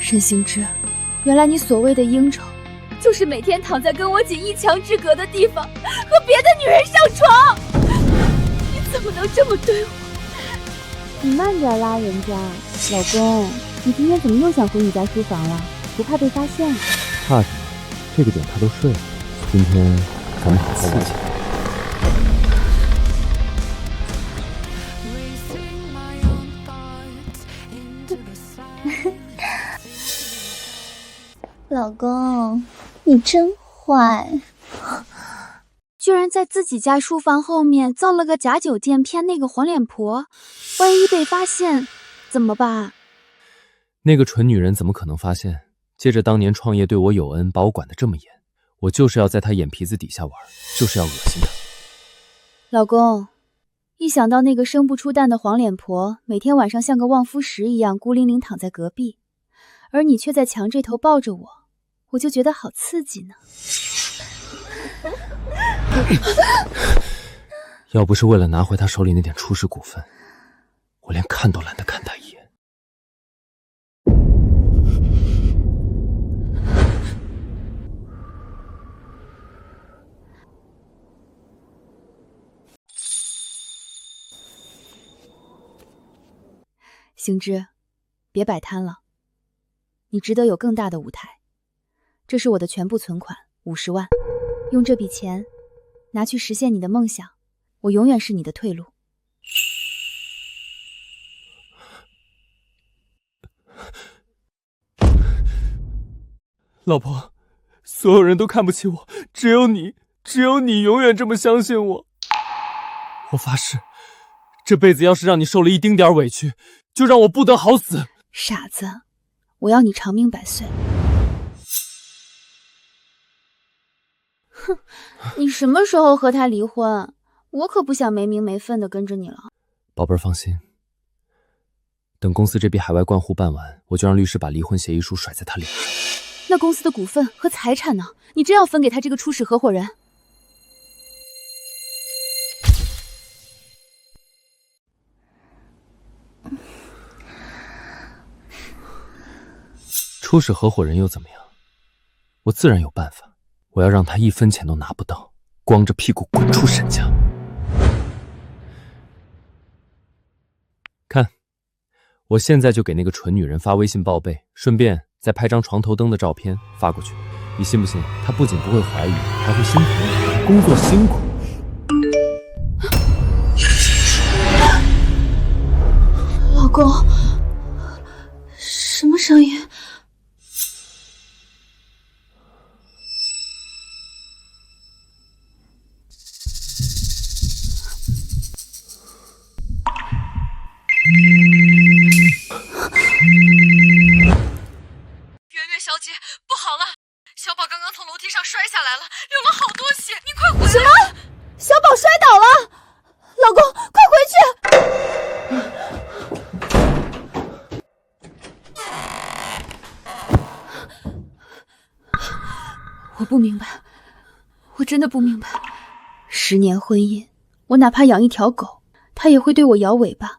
沈行之，原来你所谓的应酬，就是每天躺在跟我仅1墙之隔的地方，和别的女人上床。你怎么能这么对我？你慢点啦，人家老公，你今天怎么又想回你家书房了？不怕被发现？怕什么？这个点他都睡了。今天咱们好好玩起来。老公，你真坏，居然在自己家书房后面造了个假酒店骗那个黄脸婆，万一被发现怎么办？那个蠢女人怎么可能发现？接着当年创业对我有恩，把我管得这么严，我就是要在她眼皮子底下玩，就是要恶心她。老公，一想到那个生不出蛋的黄脸婆每天晚上像个望夫石一样孤零零躺在隔壁，而你却在墙这头抱着我，我就觉得好刺激呢。要不是为了拿回他手里那点初始股份，我连看都懒得看他一眼。行之，别摆摊了，你值得有更大的舞台。这是我的全部存款，50万，用这笔钱拿去实现你的梦想，我永远是你的退路。老婆，所有人都看不起我，只有你永远这么相信我。我发誓，这辈子要是让你受了一丁点委屈，就让我不得好死。傻子，我要你长命百岁。哼，你什么时候和他离婚？我可不想没名没分的跟着你了。宝贝儿放心，等公司这笔海外灌户办完，我就让律师把离婚协议书甩在他脸上。那公司的股份和财产呢？你真要分给他这个初始合伙人？初始合伙人又怎么样？我自然有办法，我要让他1分钱都拿不到，光着屁股滚出沈家。看，我现在就给那个蠢女人发微信报备，顺便再拍张床头灯的照片发过去。你信不信？她不仅不会怀疑，还会心疼你，工作辛苦。老公，什么声音？圆圆小姐，不好了！小宝刚刚从楼梯上摔下来了，流了好多血，你快回来！什么？小宝摔倒了？老公，快回去！我不明白，我真的不明白。10年婚姻，我哪怕养一条狗，它也会对我摇尾巴。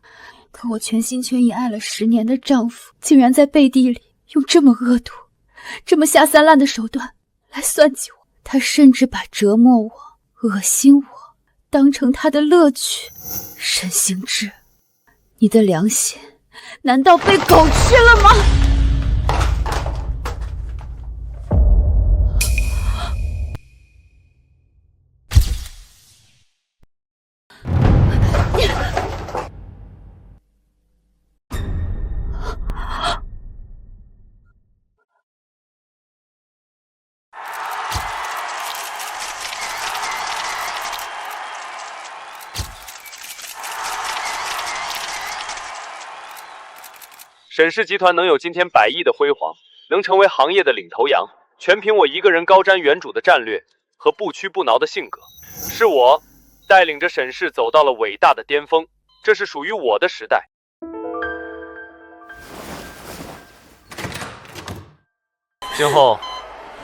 可我全心全意爱了10年的丈夫，竟然在背地里用这么恶毒、这么下三滥的手段来算计我。他甚至把折磨我、恶心我当成他的乐趣。沈行之，你的良心难道被狗吃了吗？沈氏集团能有今天100亿的辉煌，能成为行业的领头羊，全凭我一个人高瞻远瞩的战略和不屈不挠的性格。是我带领着沈氏走到了伟大的巅峰，这是属于我的时代。今后，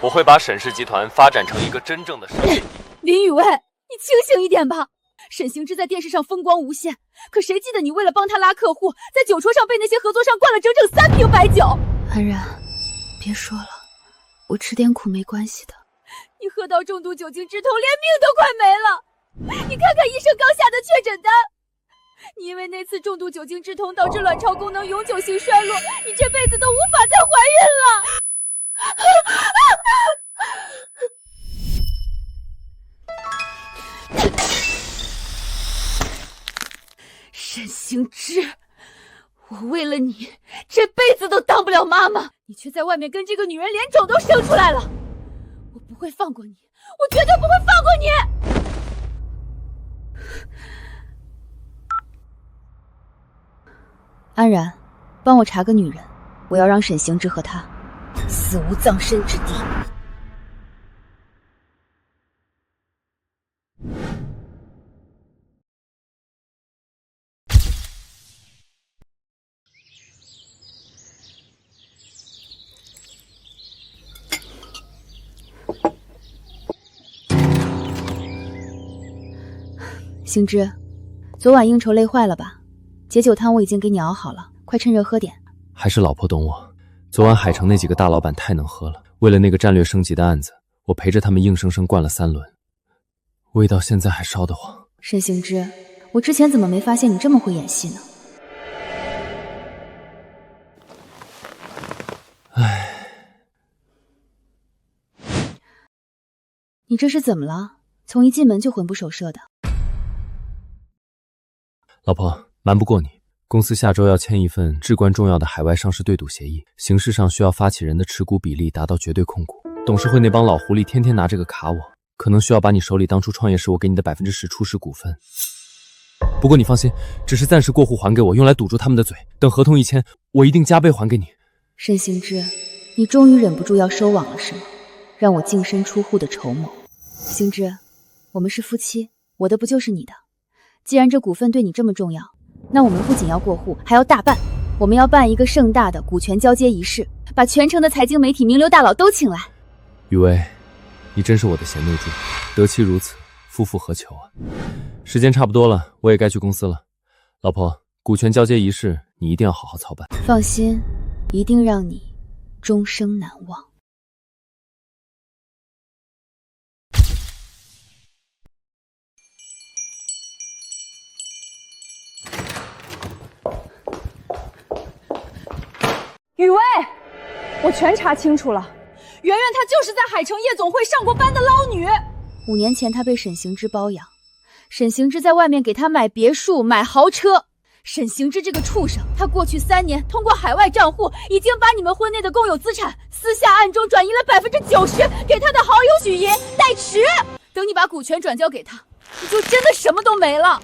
我会把沈氏集团发展成一个真正的商业帝国。林雨薇，你清醒一点吧！沈行之在电视上风光无限，可谁记得你为了帮他拉客户，在酒桌上被那些合作商灌了整整3瓶白酒？安然，别说了，我吃点苦没关系的。你喝到重度酒精之痛，连命都快没了。你看看医生刚下的确诊单，你因为那次重度酒精之痛导致卵巢功能永久性衰落，你这辈子都无法再怀孕了。沈行之，我为了你这辈子都当不了妈妈，你却在外面跟这个女人连种都生出来了。我不会放过你，我绝对不会放过你。安然，帮我查个女人，我要让沈行之和她死无葬身之地。行之，昨晚应酬累坏了吧？解酒汤我已经给你熬好了，快趁热喝点。还是老婆懂我。昨晚海城那几个大老板太能喝了，为了那个战略升级的案子，我陪着他们硬生生灌了3轮，味道现在还烧得慌。沈行之，我之前怎么没发现你这么会演戏呢？唉，你这是怎么了？从一进门就魂不守舍的。老婆，瞒不过你，公司下周要签一份至关重要的海外上市对赌协议，形式上需要发起人的持股比例达到绝对控股。董事会那帮老狐狸天天拿这个卡我，可能需要把你手里当初创业时我给你的10%初始股份。不过你放心，只是暂时过户还给我，用来堵住他们的嘴。等合同一签，我一定加倍还给你。沈行之，你终于忍不住要收网了是吗？让我净身出户的筹谋。行之，我们是夫妻，我的不就是你的？既然这股份对你这么重要，那我们不仅要过户，还要大办。我们要办一个盛大的股权交接仪式，把全城的财经媒体名流大佬都请来。雨薇，你真是我的贤内助，得妻如此，夫复何求啊！时间差不多了，我也该去公司了。老婆，股权交接仪式你一定要好好操办。放心，一定让你终生难忘。雨薇，我全查清楚了，圆圆她就是在海城夜总会上过班的捞女。5年前她被沈行之包养，沈行之在外面给她买别墅买豪车。沈行之这个畜生，他过去3年通过海外账户已经把你们婚内的公有资产私下暗中转移了90%给他的好友许莹代持。等你把股权转交给他，你就真的什么都没了。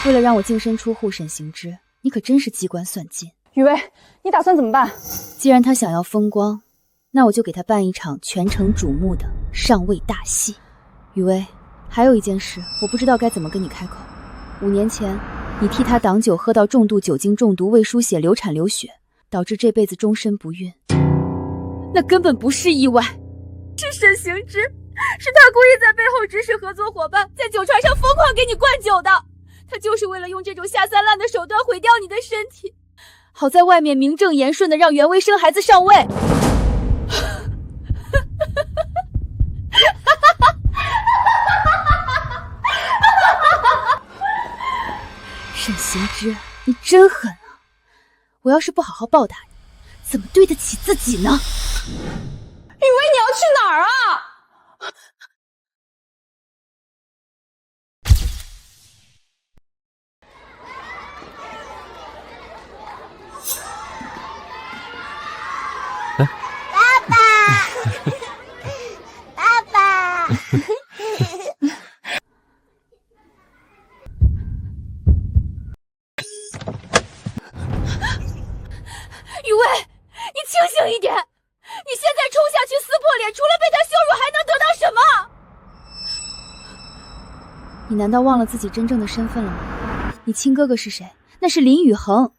为了让我净身出户，沈行之，你可真是机关算尽。雨薇，你打算怎么办？既然他想要风光，那我就给他办一场全城瞩目的上位大戏。雨薇，还有一件事，我不知道该怎么跟你开口。5年前，你替他挡酒喝到重度酒精中毒，胃输血流产流血，导致这辈子终身不孕。那根本不是意外，是沈行之，是他故意在背后指使合作伙伴，在酒船上疯狂给你灌酒的。他就是为了用这种下三滥的手段毁掉你的身体。好在外面名正言顺的让袁薇生孩子上位。沈行之，你真狠啊！我要是不好好报答你，怎么对得起自己呢？雨薇，你要去哪儿啊？雨薇，你清醒一点！你现在冲下去撕破脸，除了被他羞辱，还能得到什么？你难道忘了自己真正的身份了吗？你亲哥哥是谁？那是林宇恒，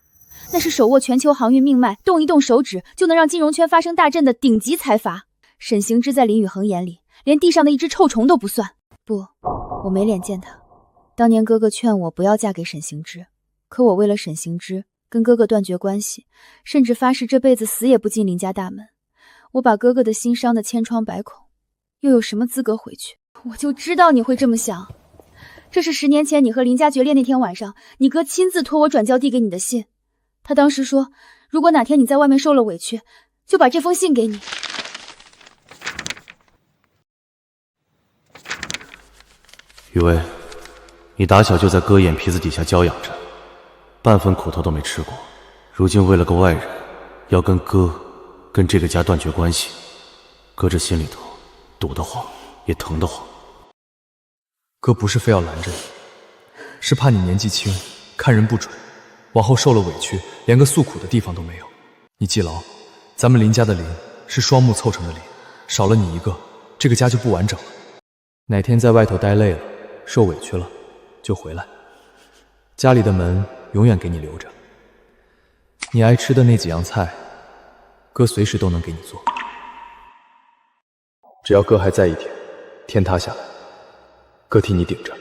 那是手握全球航运命脉，动一动手指就能让金融圈发生大震的顶级财阀。沈行之在林宇恒眼里，连地上的一只臭虫都不算。不，我没脸见他。当年哥哥劝我不要嫁给沈行之，可我为了沈行之，跟哥哥断绝关系，甚至发誓这辈子死也不进林家大门。我把哥哥的心伤得千疮百孔，又有什么资格回去？我就知道你会这么想。这是10年前你和林家决裂那天晚上，你哥亲自托我转交递给你的信。他当时说，如果哪天你在外面受了委屈，就把这封信给你。雨薇，你打小就在哥眼皮子底下娇养着，半分苦头都没吃过，如今为了个外人，要跟哥跟这个家断绝关系，哥这心里头堵得慌，也疼得慌。哥不是非要拦着你，是怕你年纪轻，看人不准，往后受了委屈，连个诉苦的地方都没有。你记牢，咱们林家的林是双木凑成的林，少了你一个，这个家就不完整了。哪天在外头待累了，受委屈了，就回来。家里的门永远给你留着，你爱吃的那几样菜，哥随时都能给你做。只要哥还在一天，天塌下来，哥替你顶着。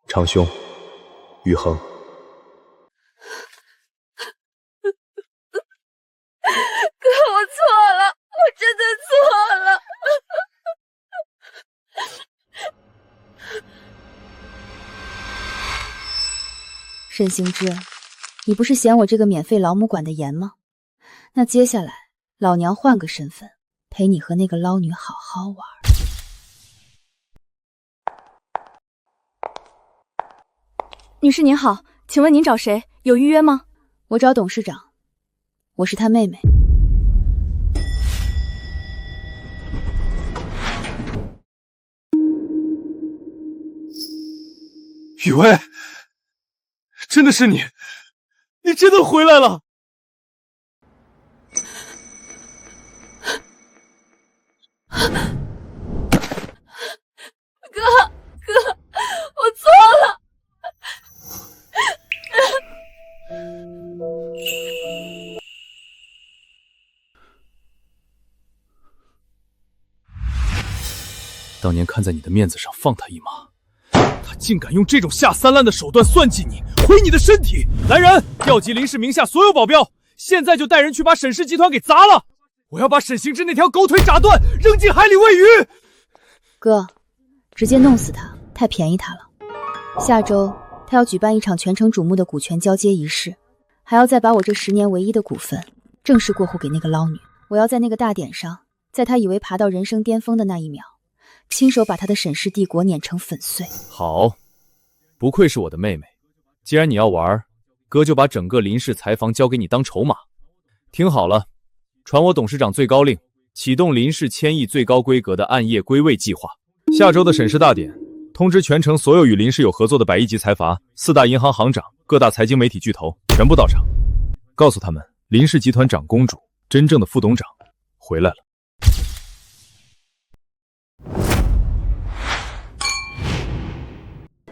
长兄，宇恒。哥，我错了，我真的错了。沈行之，你不是嫌我这个免费老母管得严吗？那接下来，老娘换个身份，陪你和那个捞女好好玩。女士您好，请问您找谁？有预约吗？我找董事长，我是他妹妹。雨薇，真的是你，你真的回来了！哥，我错了。当年看在你的面子上放他一马，他竟敢用这种下三滥的手段算计你，毁你的身体！来人，调集林氏名下所有保镖，现在就带人去把沈氏集团给砸了！我要把沈行之那条狗腿炸断，扔进海里喂鱼！哥，直接弄死他，太便宜他了。下周他要举办一场全城瞩目的股权交接仪式，还要再把我这10年唯一的股份正式过户给那个捞女。我要在那个大典上，在他以为爬到人生巅峰的那一秒，亲手把他的沈氏帝国碾成粉碎。好，不愧是我的妹妹。既然你要玩，哥就把整个林氏财房交给你当筹码。听好了，传我董事长最高令，启动林氏1000亿最高规格的暗夜归位计划。下周的沈氏大典，通知全城所有与林氏有合作的100亿级财阀、4大银行行长、各大财经媒体巨头全部到场，告诉他们，林氏集团长公主真正的副董事长回来了。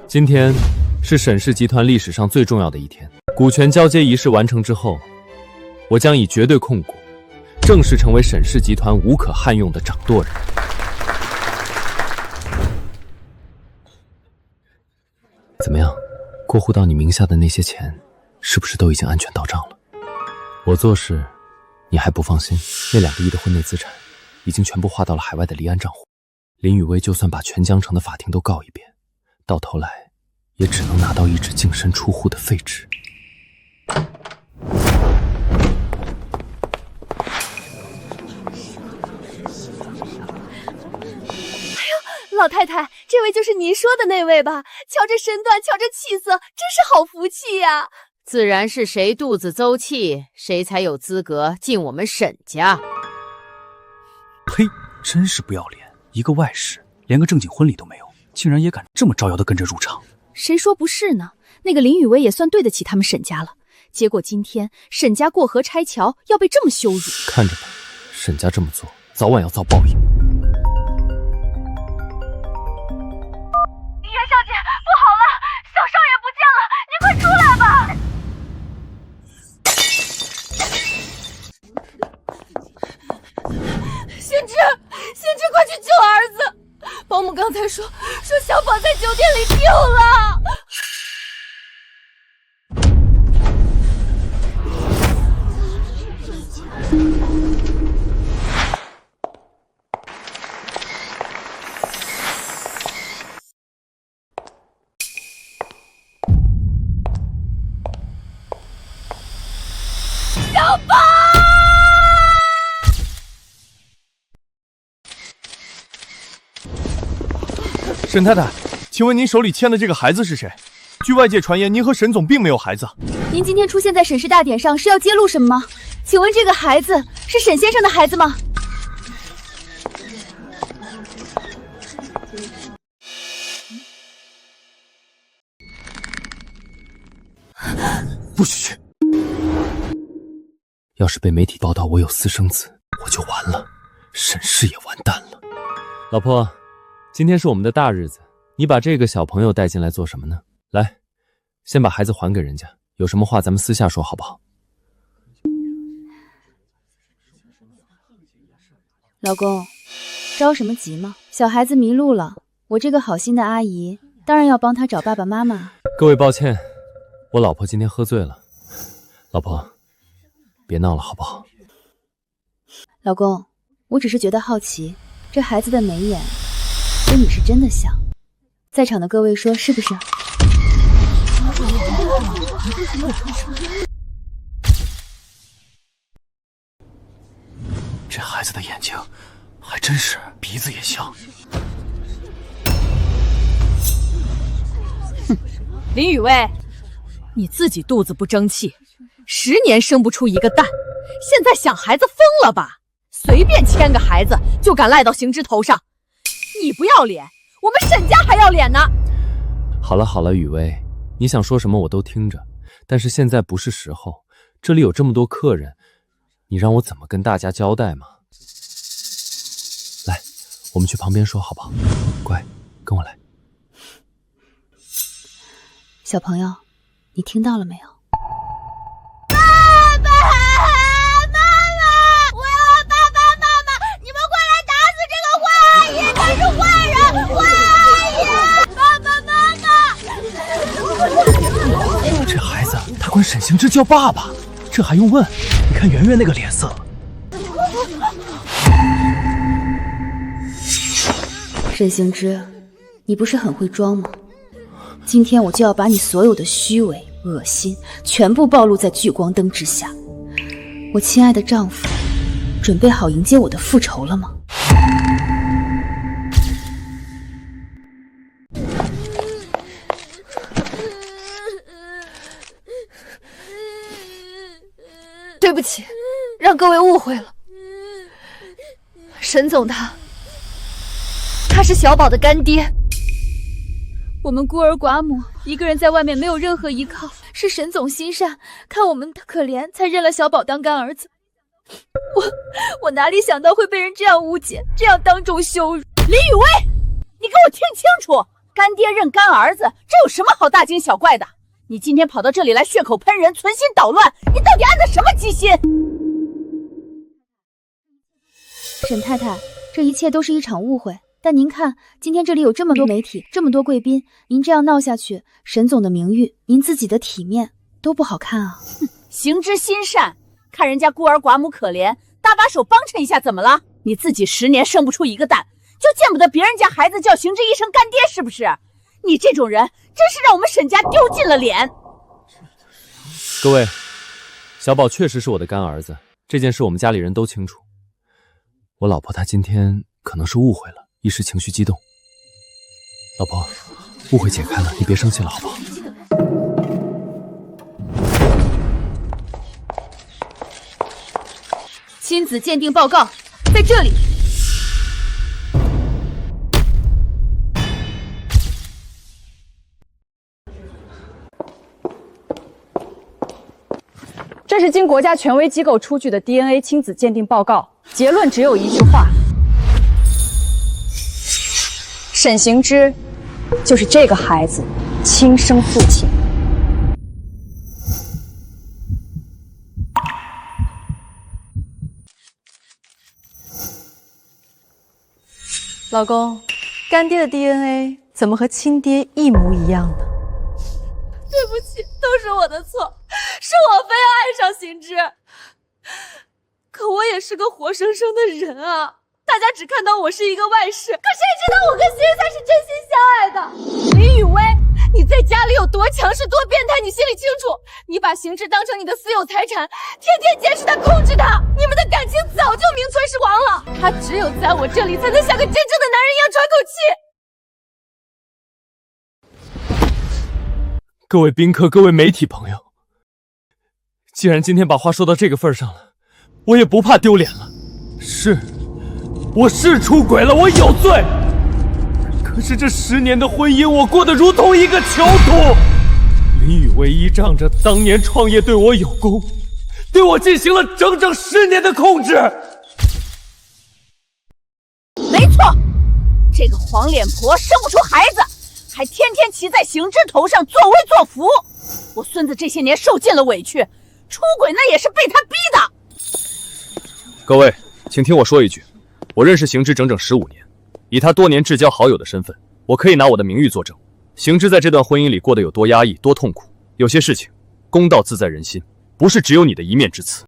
今天是沈氏集团历史上最重要的一天，股权交接仪式完成之后，我将以绝对控股正式成为沈氏集团无可撼用的掌舵人。怎么样，过户到你名下的那些钱是不是都已经安全到账了？我做事你还不放心？那2个亿的婚内资产已经全部划到了海外的离岸账户，林雨薇就算把全江城的法庭都告一遍，到头来也只能拿到一纸净身出户的废纸。老太太，这位就是您说的那位吧？瞧这身段，瞧这气色，真是好福气呀！自然是谁肚子邹气，谁才有资格进我们沈家。呸！真是不要脸！一个外室，连个正经婚礼都没有，竟然也敢这么招摇的跟着入场。谁说不是呢？那个林雨薇也算对得起他们沈家了。结果今天沈家过河拆桥，要被这么羞辱。看着吧，沈家这么做，早晚要遭报应。袁小姐，不好了，小少爷不见了，您快出来吧！贤侄，快去救儿子！保姆刚才说小宝在酒店里丢了。沈太太，请问您手里牵的这个孩子是谁？据外界传言，您和沈总并没有孩子。您今天出现在审视大典上是要揭露什么吗？请问这个孩子是沈先生的孩子吗？不许去！要是被媒体报道我有私生子，我就完了，沈氏也完蛋了。老婆，今天是我们的大日子，你把这个小朋友带进来做什么呢？来，先把孩子还给人家，有什么话咱们私下说好不好？老公，着什么急嘛？小孩子迷路了，我这个好心的阿姨当然要帮他找爸爸妈妈。各位抱歉，我老婆今天喝醉了。老婆，别闹了好不好？老公，我只是觉得好奇，这孩子的眉眼跟你是真的像，在场的各位说是不是？这孩子的眼睛还真是，鼻子也像。林雨薇，你自己肚子不争气，10年生不出一个蛋，现在想孩子疯了吧？随便牵个孩子就敢赖到行之头上，你不要脸，我们沈家还要脸呢。好了好了，雨薇，你想说什么我都听着，但是现在不是时候，这里有这么多客人，你让我怎么跟大家交代嘛？来，我们去旁边说好不好？乖，跟我来。小朋友，你听到了没有？爸爸妈妈，我要爸爸妈妈！你们快来打死这个坏阿姨！她是坏人，坏阿姨！爸爸妈妈！这孩子他管沈行之叫爸爸，这还用问？你看圆圆那个脸色。沈行之，你不是很会装吗？今天我就要把你所有的虚伪、恶心全部暴露在聚光灯之下。我亲爱的丈夫，准备好迎接我的复仇了吗？对不起，让各位误会了。沈总他是小宝的干爹。我们孤儿寡母，一个人在外面没有任何依靠，是沈总心善，看我们的可怜，才认了小宝当干儿子。我哪里想到会被人这样误解，这样当众羞辱。林雨薇，你给我听清楚，干爹认干儿子，这有什么好大惊小怪的？你今天跑到这里来血口喷人，存心捣乱，你到底安的什么鸡心？沈太太，这一切都是一场误会。但您看，今天这里有这么多媒体，这么多贵宾，您这样闹下去，沈总的名誉，您自己的体面都不好看啊。行之心善，看人家孤儿寡母可怜，搭把手帮衬一下怎么了？你自己10年生不出一个蛋，就见不得别人家孩子叫行之一声干爹是不是？你这种人真是让我们沈家丢尽了脸。各位，小宝确实是我的干儿子，这件事我们家里人都清楚。我老婆她今天可能是误会了，一时情绪激动。老婆，误会解开了，你别生气了好不好？亲子鉴定报告在这里。这是经国家权威机构出具的 DNA 亲子鉴定报告，结论只有一句话：沈行之就是这个孩子亲生父亲。老公，干爹的 DNA 怎么和亲爹一模一样呢？对不起，都是我的错，是我非要爱上行之。可我也是个活生生的人啊！大家只看到我是一个外室，可谁知道我跟行之才是真心相爱的？林雨薇，你在家里有多强势、多变态，你心里清楚。你把行之当成你的私有财产，天天监视他、控制他，你们的感情早就名存实亡了。他只有在我这里，才能像个真正的男人一样喘口气。各位宾客，各位媒体朋友，既然今天把话说到这个份上了，我也不怕丢脸了。我是出轨了，我有罪。可是这10年的婚姻，我过得如同一个囚徒。林雨薇依仗着当年创业对我有功，对我进行了整整10年的控制。没错，这个黄脸婆生不出孩子，还天天骑在行之头上作威作福。我孙子这些年受尽了委屈，出轨那也是被他逼的。各位，请听我说一句，我认识行之整整15年，以他多年至交好友的身份，我可以拿我的名誉作证，行之在这段婚姻里过得有多压抑，多痛苦。有些事情，公道自在人心，不是只有你的一面之词。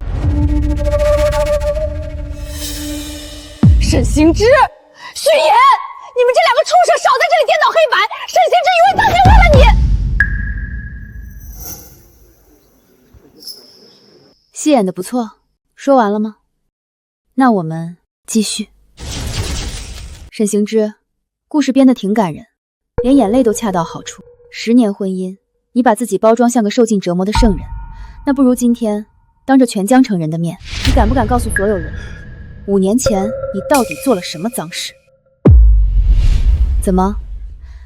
沈行之、许言，你们这2个畜生少在这里颠倒黑白！沈行之以为当年为了你，戏演的不错。说完了吗？那我们继续。沈行之，故事编得挺感人，连眼泪都恰到好处。10年婚姻，你把自己包装像个受尽折磨的圣人，那不如今天当着全江城人的面，你敢不敢告诉所有人，5年前你到底做了什么脏事？怎么，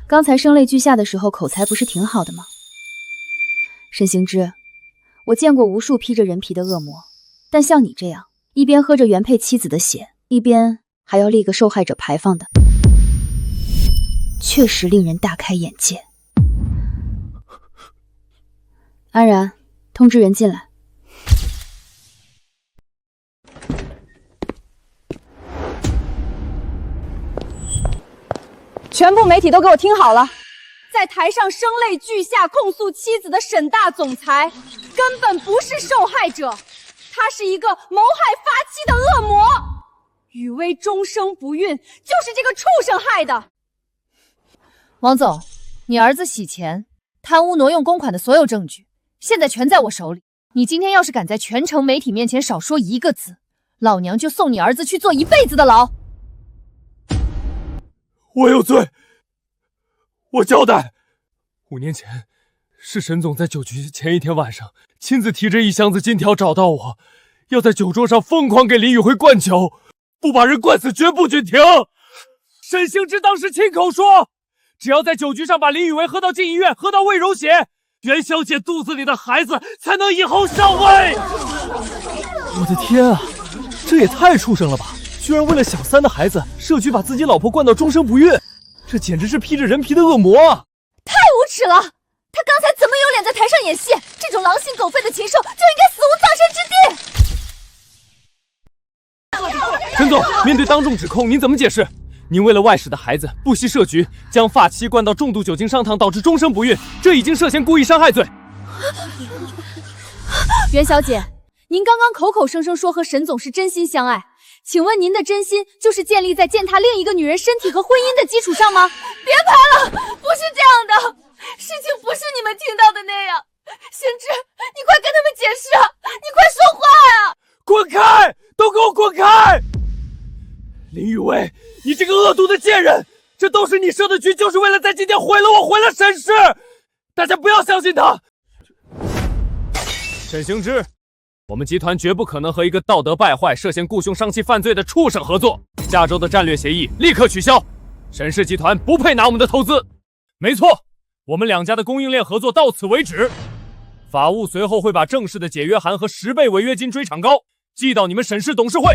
刚才声泪俱下的时候口才不是挺好的吗？沈行之，我见过无数披着人皮的恶魔，但像你这样一边喝着原配妻子的血，一边还要立个受害者牌坊的，确实令人大开眼界。安然，通知人进来。全部媒体都给我听好了，在台上声泪俱下控诉妻子的沈大总裁，根本不是受害者，他是一个谋害发妻的恶魔。雨薇终生不孕，就是这个畜生害的。王总，你儿子洗钱、贪污挪用公款的所有证据，现在全在我手里。你今天要是敢在全城媒体面前少说一个字，老娘就送你儿子去坐1辈子的牢。我有罪，我交代。5年前，是沈总在酒局前一天晚上亲自提着1箱子金条找到我，要在酒桌上疯狂给林雨辉灌酒，不把人灌死绝不准停。沈行之当时亲口说，只要在酒局上把林雨薇喝到进医院，喝到胃溶血，袁小姐肚子里的孩子才能以后上位。我的天啊，这也太畜生了吧！居然为了小3的孩子，设局把自己老婆灌到终生不孕，这简直是披着人皮的恶魔啊！太无耻了！他刚才怎么有脸在台上演戏？这种狼心狗肺的禽兽就应该死无葬身之地！沈总，面对当众指控，您怎么解释？您为了外室的孩子不惜设局，将发妻灌到重度酒精上烫，导致终生不孕，这已经涉嫌故意伤害罪。袁小姐，您刚刚口口声声说和沈总是真心相爱，请问您的真心就是建立在践踏另一个女人身体和婚姻的基础上吗？别拍了，不是这样的，事情不是你们听到的那样。行之，你快跟他们解释啊，你快说话啊！滚开，都给我滚开！林雨薇，你这个恶毒的贱人，这都是你设的局，就是为了在今天毁了我，毁了沈氏。大家不要相信他。沈行之，我们集团绝不可能和一个道德败坏、涉嫌雇凶伤妻犯罪的畜生合作。下周的战略协议立刻取消，沈氏集团不配拿我们的投资。没错，我们2家的供应链合作到此为止。法务随后会把正式的解约函和10倍违约金追偿高寄到你们沈氏董事会。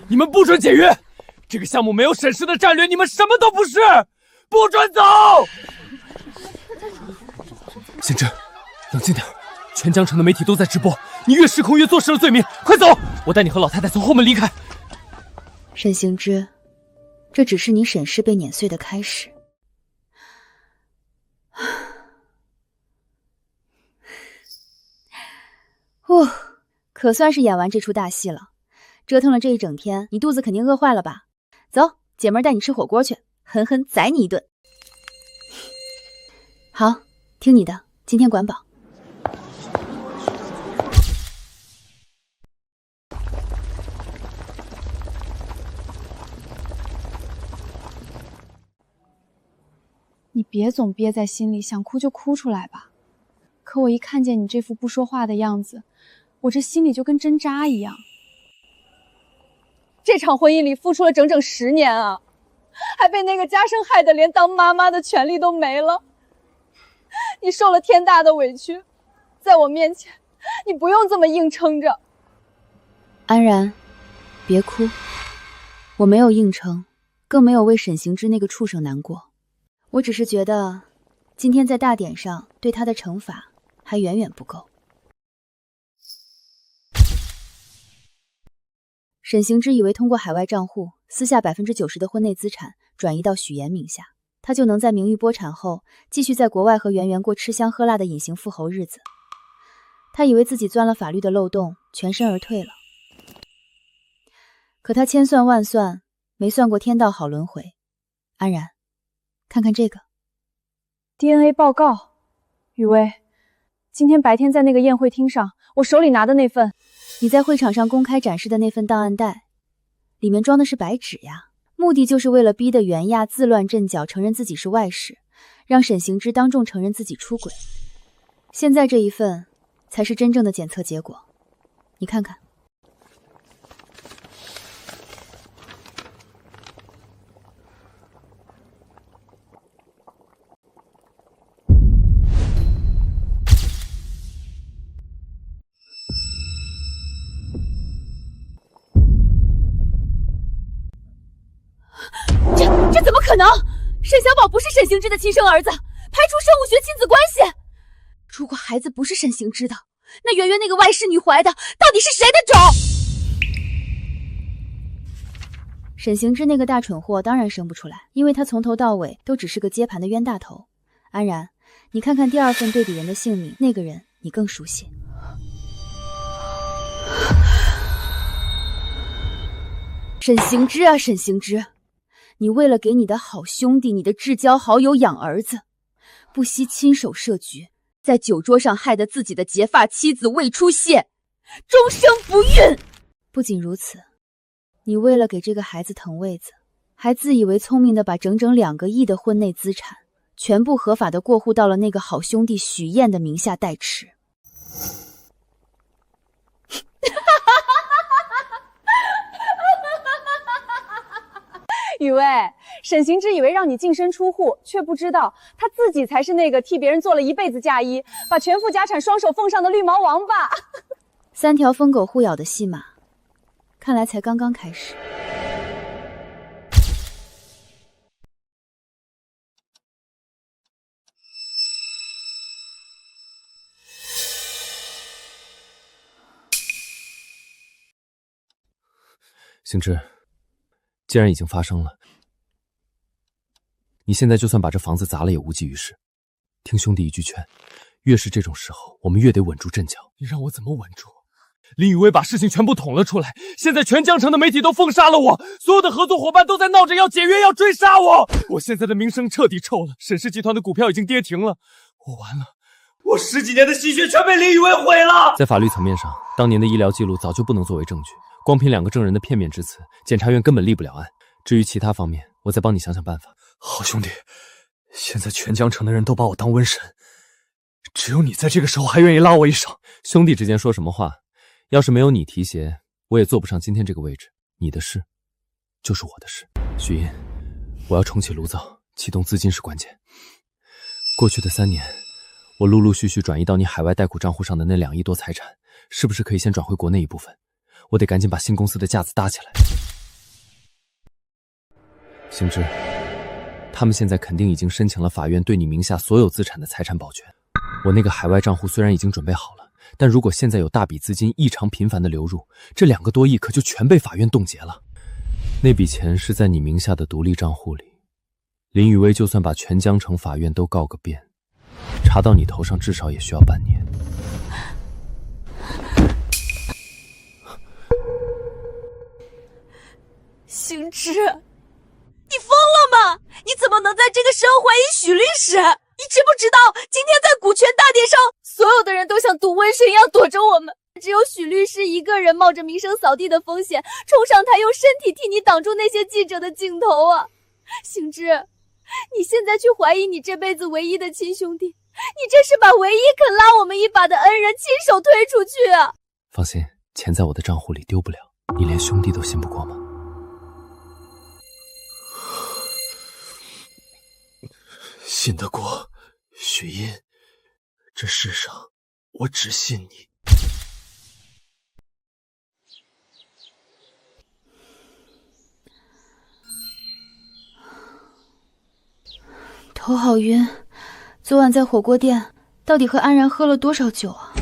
你们不准解约，这个项目没有沈氏的战略，你们什么都不是，不准走！行之，冷静点，全江城的媒体都在直播，你越失控越坐实了罪名，快走！我带你和老太太从后门离开。沈行之，这只是你沈氏被碾碎的开始。可算是演完这出大戏了。折腾了这一整天，你肚子肯定饿坏了吧？走，姐妹带你吃火锅去，狠狠宰你一顿。好，听你的，今天管饱。别总憋在心里，想哭就哭出来吧。可我一看见你这副不说话的样子，我这心里就跟针扎一样。这场婚姻里付出了整整10年啊，还被那个家生害得连当妈妈的权利都没了。你受了天大的委屈，在我面前，你不用这么硬撑着。安然，别哭，我没有硬撑，更没有为沈行之那个畜生难过。我只是觉得，今天在大典上对他的惩罚还远远不够。沈行之以为通过海外账户私下90%的婚内资产转移到许岩名下，他就能在名誉剥产后继续在国外和圆圆过吃香喝辣的隐形富豪日子。他以为自己钻了法律的漏洞，全身而退了。可他千算万算，没算过天道好轮回。安然，看看这个 DNA 报告。雨薇，今天白天在那个宴会厅上，我手里拿的那份，你在会场上公开展示的那份档案袋，里面装的是白纸呀，目的就是为了逼得袁亚自乱阵脚，承认自己是外室，让沈行之当众承认自己出轨。现在这一份才是真正的检测结果，你看看。这怎么可能？沈小宝不是沈行之的亲生儿子，排除生物学亲子关系。如果孩子不是沈行之的，那圆圆那个外室女怀的到底是谁的种？沈行之那个大蠢货当然生不出来，因为他从头到尾都只是个接盘的冤大头。安然，你看看第二份对比人的姓名，那个人你更熟悉。沈行之啊，沈行之，你为了给你的好兄弟、你的至交好友养儿子，不惜亲手设局，在酒桌上害得自己的结发妻子胃出血，终生不孕。不仅如此，你为了给这个孩子腾位子，还自以为聪明的把整整2个亿的婚内资产全部合法的过户到了那个好兄弟许燕的名下代持。雨薇，沈行之以为让你净身出户，却不知道他自己才是那个替别人做了一辈子嫁衣，把全副家产双手奉上的绿毛王八。3条疯狗互咬的戏码，看来才刚刚开始。行之，既然已经发生了，你现在就算把这房子砸了也无济于事。听兄弟一句劝，越是这种时候，我们越得稳住阵脚。你让我怎么稳住？林雨薇把事情全部捅了出来，现在全江城的媒体都封杀了我，所有的合作伙伴都在闹着要解约，要追杀我。我现在的名声彻底臭了，沈氏集团的股票已经跌停了，我完了，我10几年的心血全被林雨薇毁了。在法律层面上，当年的医疗记录早就不能作为证据，光凭2个证人的片面之词，检察院根本立不了案。至于其他方面，我再帮你想想办法。好兄弟，现在全江城的人都把我当瘟神，只有你在这个时候还愿意拉我一手。兄弟之间说什么话？要是没有你提携，我也坐不上今天这个位置。你的事就是我的事。许茵，我要重启炉灶，启动资金是关键。过去的3年，我陆陆续续转移到你海外贷款账户上的那2亿多财产，是不是可以先转回国内一部分？我得赶紧把新公司的架子搭起来。行之，他们现在肯定已经申请了法院对你名下所有资产的财产保全。我那个海外账户虽然已经准备好了，但如果现在有大笔资金异常频繁的流入，这2个多亿可就全被法院冻结了。那笔钱是在你名下的独立账户里，林雨薇就算把全江城法院都告个遍，查到你头上至少也需要半年。行之，你疯了吗？你怎么能在这个时候怀疑许律师？你知不知道今天在股权大典上，所有的人都像毒瘟神一样躲着我们，只有许律师一个人冒着名声扫地的风险冲上台，用身体替你挡住那些记者的镜头啊！行之，你现在去怀疑你这辈子唯一的亲兄弟，你这是把唯一肯拉我们一把的恩人亲手推出去啊！放心，钱在我的账户里丢不了。你连兄弟都信不过吗？信得过，雪音。这世上，我只信你。头好晕，昨晚在火锅店到底和安然喝了多少酒啊？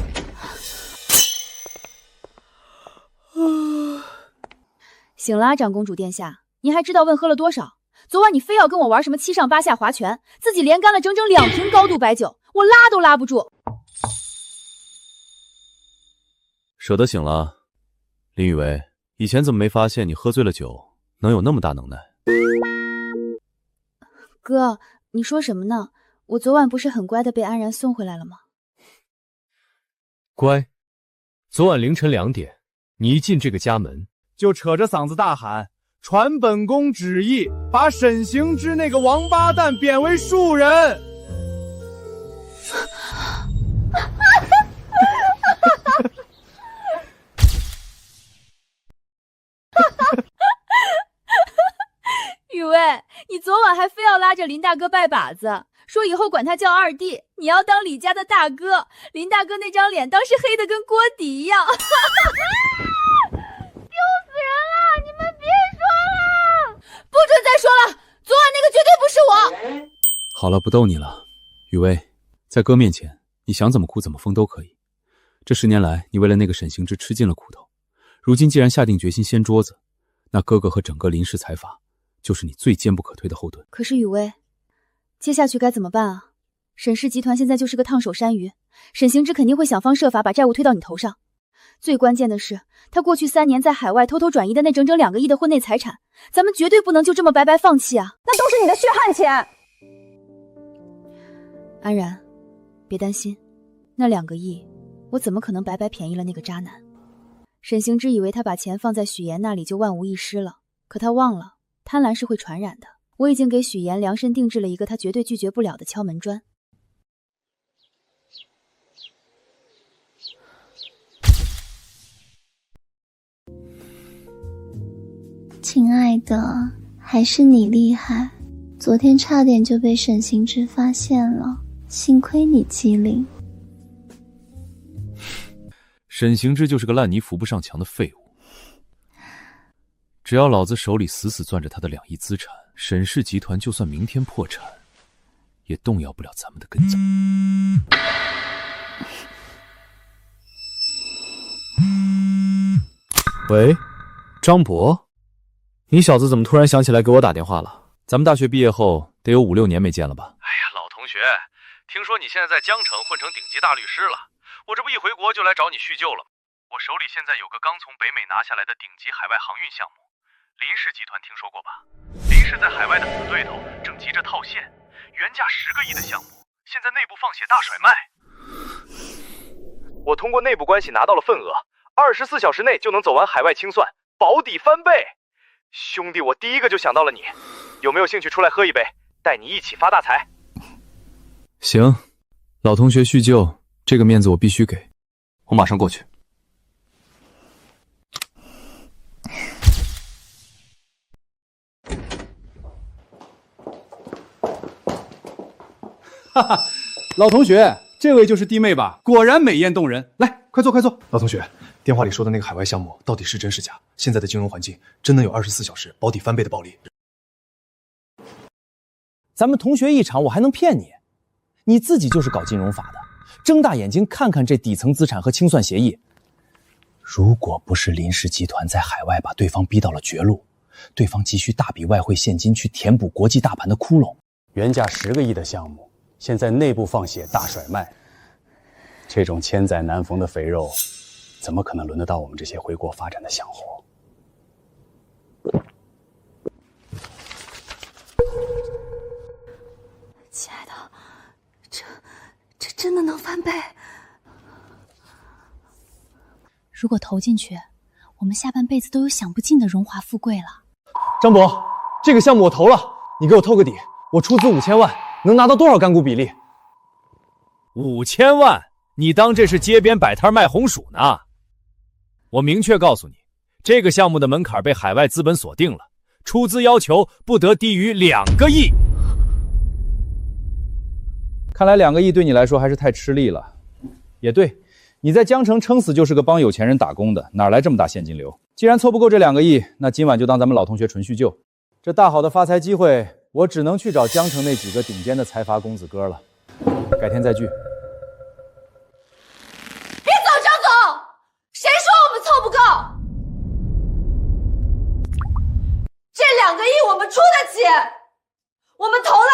醒了啊，长公主殿下，您还知道问喝了多少？昨晚你非要跟我玩什么7上8下划拳，自己连干了整整2瓶高度白酒，我拉都拉不住。舍得醒了，林雨薇，以前怎么没发现你喝醉了酒能有那么大能耐？哥，你说什么呢？我昨晚不是很乖的被安然送回来了吗？乖，昨晚凌晨2点，你一进这个家门，就扯着嗓子大喊：“传本宫旨意，把沈行之那个王八蛋贬为庶人。”雨薇，你昨晚还非要拉着林大哥拜把子，说以后管他叫二弟，你要当李家的大哥。林大哥那张脸当时黑得跟锅底一样。丢死人了！你们别说了，不准再说了，昨晚那个绝对不是我。好了，不逗你了，雨薇，在哥面前，你想怎么哭怎么疯都可以。这10年来，你为了那个沈行之吃尽了苦头，如今既然下定决心掀桌子，那哥哥和整个林氏财阀就是你最坚不可推的后盾。可是雨薇，接下去该怎么办啊？沈氏集团现在就是个烫手山芋，沈行之肯定会想方设法把债务推到你头上。最关键的是，他过去3年在海外偷偷转移的那整整2个亿的婚内财产，咱们绝对不能就这么白白放弃啊！那都是你的血汗钱。安然，别担心，那2个亿，我怎么可能白白便宜了那个渣男？沈行之以为他把钱放在许岩那里就万无一失了，可他忘了，贪婪是会传染的。我已经给许岩量身定制了一个他绝对拒绝不了的敲门砖。亲爱的，还是你厉害，昨天差点就被沈行之发现了，幸亏你机灵。沈行之就是个烂泥扶不上墙的废物，只要老子手里死死攥着他的2亿资产，沈氏集团就算明天破产，也动摇不了咱们的根基。喂，张博，你小子怎么突然想起来给我打电话了？咱们大学毕业后得有5、6年没见了吧？哎呀，老同学，听说你现在在江城混成顶级大律师了，我这不一回国就来找你叙旧了。我手里现在有个刚从北美拿下来的顶级海外航运项目，林氏集团听说过吧？林氏在海外的死对头正急着套现，原价10个亿的项目，现在内部放血大甩卖。我通过内部关系拿到了份额，24小时内就能走完海外清算，保底翻倍。兄弟，我第一个就想到了你，有没有兴趣出来喝一杯，带你一起发大财？行，老同学叙旧，这个面子我必须给，我马上过去。哈哈，老同学，这位就是弟妹吧？果然美艳动人。来，快坐，快坐。老同学，电话里说的那个海外项目到底是真是假？现在的金融环境真能有24小时保底翻倍的暴利？咱们同学一场，我还能骗你？你自己就是搞金融法的，睁大眼睛看看这底层资产和清算协议。如果不是林氏集团在海外把对方逼到了绝路，对方急需大笔外汇现金去填补国际大盘的窟窿，原价10个亿的项目，现在内部放血大甩卖，这种千载难逢的肥肉，怎么可能轮得到我们这些回国发展的小伙？亲爱的，这真的能翻倍？如果投进去，我们下半辈子都有享不尽的荣华富贵了。张博，这个项目我投了，你给我透个底，我出资5000万，能拿到多少干股比例？5000万？你当这是街边摆摊卖红薯呢？我明确告诉你，这个项目的门槛被海外资本锁定了，出资要求不得低于2个亿。看来2个亿对你来说还是太吃力了。也对，你在江城撑死就是个帮有钱人打工的，哪来这么大现金流？既然凑不够这2个亿，那今晚就当咱们老同学纯叙旧。这大好的发财机会，我只能去找江城那几个顶尖的财阀公子哥了。改天再聚。别走，张总！谁说我们凑不够？这2个亿我们出得起，我们投了，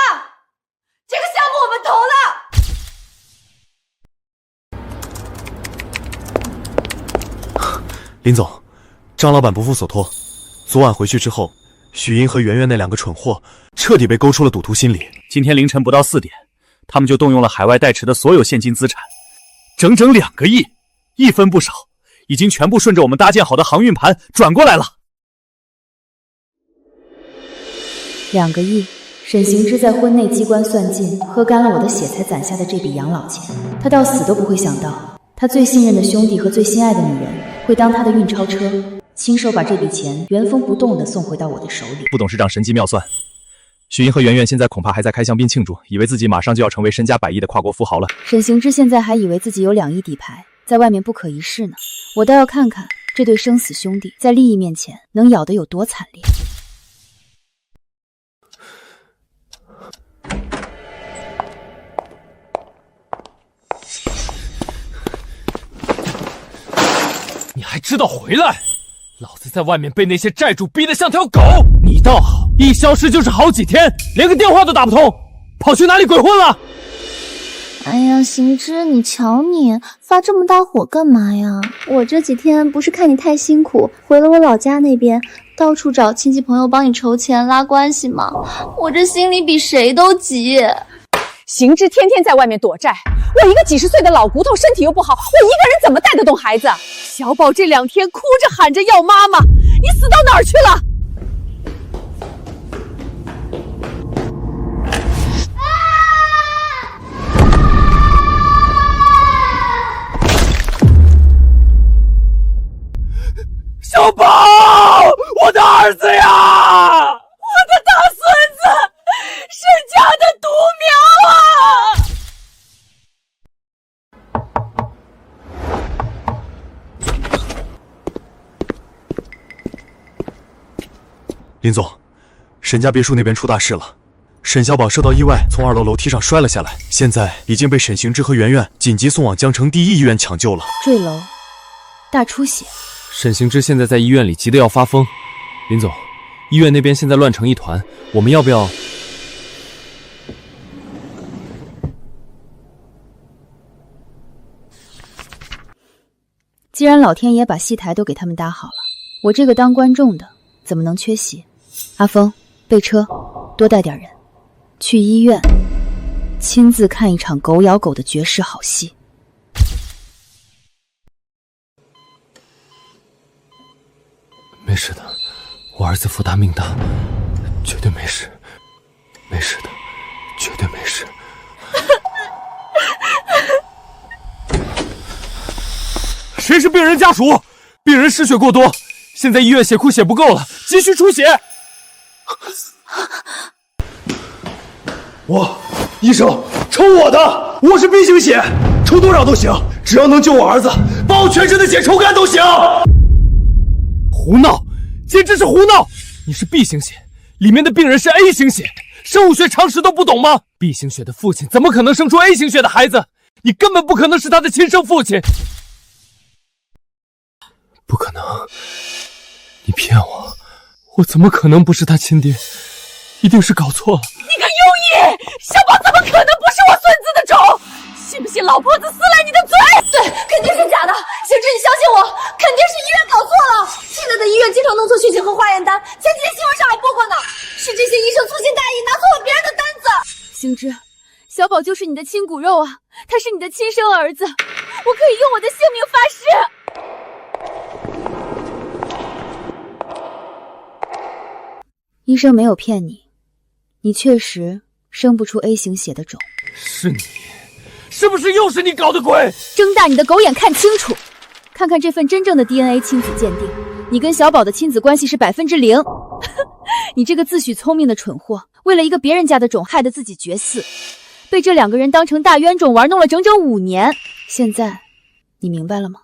这个项目我们投了。林总，张老板不负所托，昨晚回去之后，许英和圆圆那2个蠢货彻底被勾出了赌徒心理。今天凌晨不到4点，他们就动用了海外代持的所有现金资产，整整2个亿，1分不少，已经全部顺着我们搭建好的航运盘转过来了。2个亿，沈行之在婚内机关算尽，喝干了我的血才攒下的这笔养老钱，他到死都不会想到，他最信任的兄弟和最心爱的女人会当他的运钞车，亲手把这笔钱原封不动地送回到我的手里。副董事长神机妙算，许英和圆圆现在恐怕还在开香槟庆祝，以为自己马上就要成为身家100亿的跨国富豪了。沈行之现在还以为自己有2亿底牌，在外面不可一世呢。我倒要看看这对生死兄弟在利益面前能咬得有多惨烈。你还知道回来？老子在外面被那些债主逼得像条狗，你倒好，一消失就是好几天，连个电话都打不通，跑去哪里鬼混了？哎呀，行之，你瞧你发这么大火干嘛呀？我这几天不是看你太辛苦，回了我老家那边，到处找亲戚朋友帮你筹钱拉关系嘛，我这心里比谁都急。行之天天在外面躲债，我一个几十岁的老骨头，身体又不好，我一个人怎么带得动孩子？小宝这2天哭着喊着要妈妈，你死到哪儿去了？小宝，我的儿子呀，我的大孙子，沈家的独苗啊！林总，沈家别墅那边出大事了，沈小宝受到意外，从2楼楼梯上摔了下来，现在已经被沈行之和圆圆紧急送往江城第1医院抢救了。坠楼，大出血。沈行之现在在医院里急得要发疯。林总，医院那边现在乱成一团，我们要不要……既然老天爷把戏台都给他们搭好了，我这个当观众的怎么能缺席？阿峰，备车，多带点人，去医院亲自看一场狗咬狗的绝世好戏。没事的，我儿子福大命大，绝对没事，没事的，绝对没事。谁是病人家属？病人失血过多，现在医院血库血不够了，急需出血。医生，抽我的，我是 B 型血，抽多少都行，只要能救我儿子，把我全身的血抽干都行。胡闹，简直是胡闹！你是 B 型血，里面的病人是 A 型血，生物学常识都不懂吗 ？B 型血的父亲怎么可能生出 A 型血的孩子？你根本不可能是他的亲生父亲。不可能，你骗我，我怎么可能不是他亲爹？一定是搞错了。你个庸医，小宝怎么可能不是我孙子的种？信不信老婆子撕烂你的嘴？对，肯定是假的。行之，你相信我，肯定是医院搞错了。现在的医院经常弄错血型和化验单，前几天新闻上还播过呢。是这些医生粗心大意，拿错了别人的单子。行之，小宝就是你的亲骨肉啊，他是你的亲生儿子，我可以用我的性命发誓。医生没有骗你，你确实生不出 A 型血的种。是你，是不是又是你搞的鬼？睁大你的狗眼看清楚，看看这份真正的 DNA 亲子鉴定，你跟小宝的亲子关系是0%。你这个自诩聪明的蠢货，为了一个别人家的种害得自己绝嗣，被这2个人当成大冤种玩弄了整整5年。现在你明白了吗？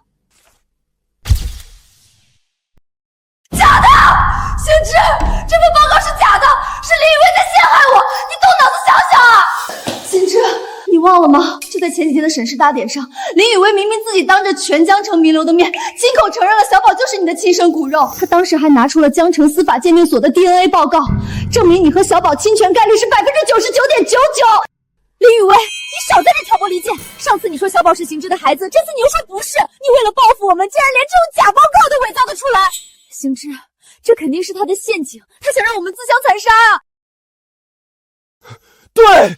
假的！星之，这份报告是假的，是林雨薇在陷害我，你动脑子想想啊！星之，你忘了吗？就在前几天的审视大典上，林雨薇明明自己当着全江城名流的面，亲口承认了小宝就是你的亲生骨肉。她当时还拿出了江城司法鉴定所的 DNA 报告，证明你和小宝侵权概率是99.99%。林雨薇，你少在这挑拨离间！上次你说小宝是行之的孩子，这次你又说不是，你为了报复我们，竟然连这种假报告都伪造得出来！行之，这肯定是他的陷阱，他想让我们自相残杀啊！对，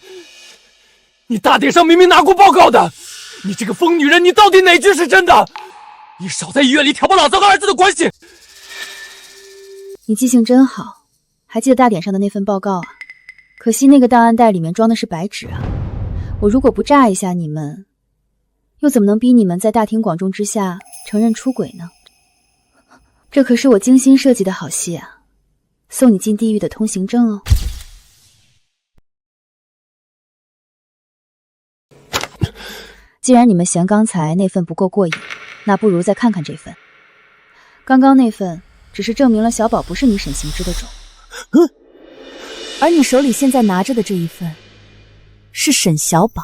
你大典上明明拿过报告的，你这个疯女人，你到底哪句是真的？你少在医院里挑拨老子和儿子的关系！你记性真好，还记得大典上的那份报告啊？可惜那个档案袋里面装的是白纸啊！我如果不炸一下你们，又怎么能逼你们在大庭广众之下承认出轨呢？这可是我精心设计的好戏啊，送你进地狱的通行证哦。既然你们嫌刚才那份不够过瘾，那不如再看看这份。刚刚那份只是证明了小宝不是你沈行之的种。而你手里现在拿着的这一份，是沈小宝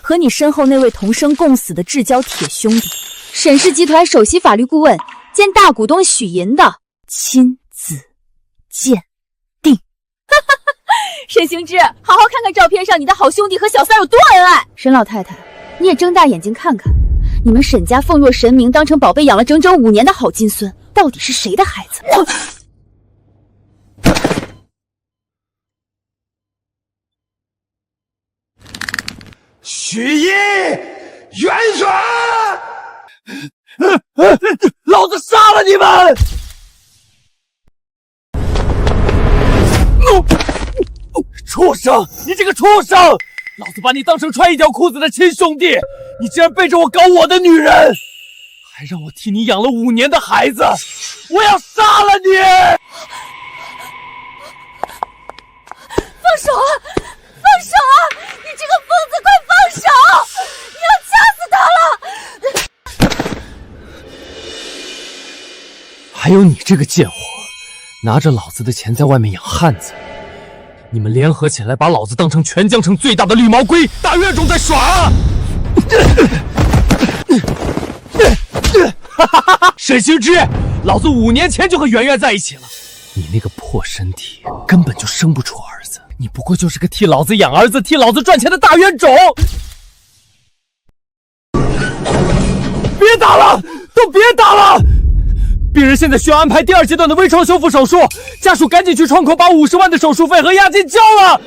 和你身后那位同生共死的至交铁兄弟，沈氏集团首席法律顾问兼大股东许银的亲子鉴定。沈行之，好好看看照片上你的好兄弟和小三有多恩爱。沈老太太，你也睁大眼睛看看，你们沈家奉若神明，当成宝贝养了整整5年的好金孙，到底是谁的孩子？许一，元帅！老子杀了你们！畜生！你这个畜生！老子把你当成穿一条裤子的亲兄弟，你竟然背着我搞我的女人，还让我替你养了5年的孩子！我要杀了你！放手啊！放手啊！你这个疯子，快放手！你要掐死他了！还有你这个贱货，拿着老子的钱在外面养汉子，你们联合起来把老子当成全江城最大的绿毛龟、大冤种在耍！沈行之，老子5年前就和圆圆在一起了，你那个破身体根本就生不出儿子，你不过就是个替老子养儿子、替老子赚钱的大冤种！别打了，都别打了！病人现在需要安排第2阶段的微创修复手术，家属赶紧去窗口把50万的手术费和押金交了。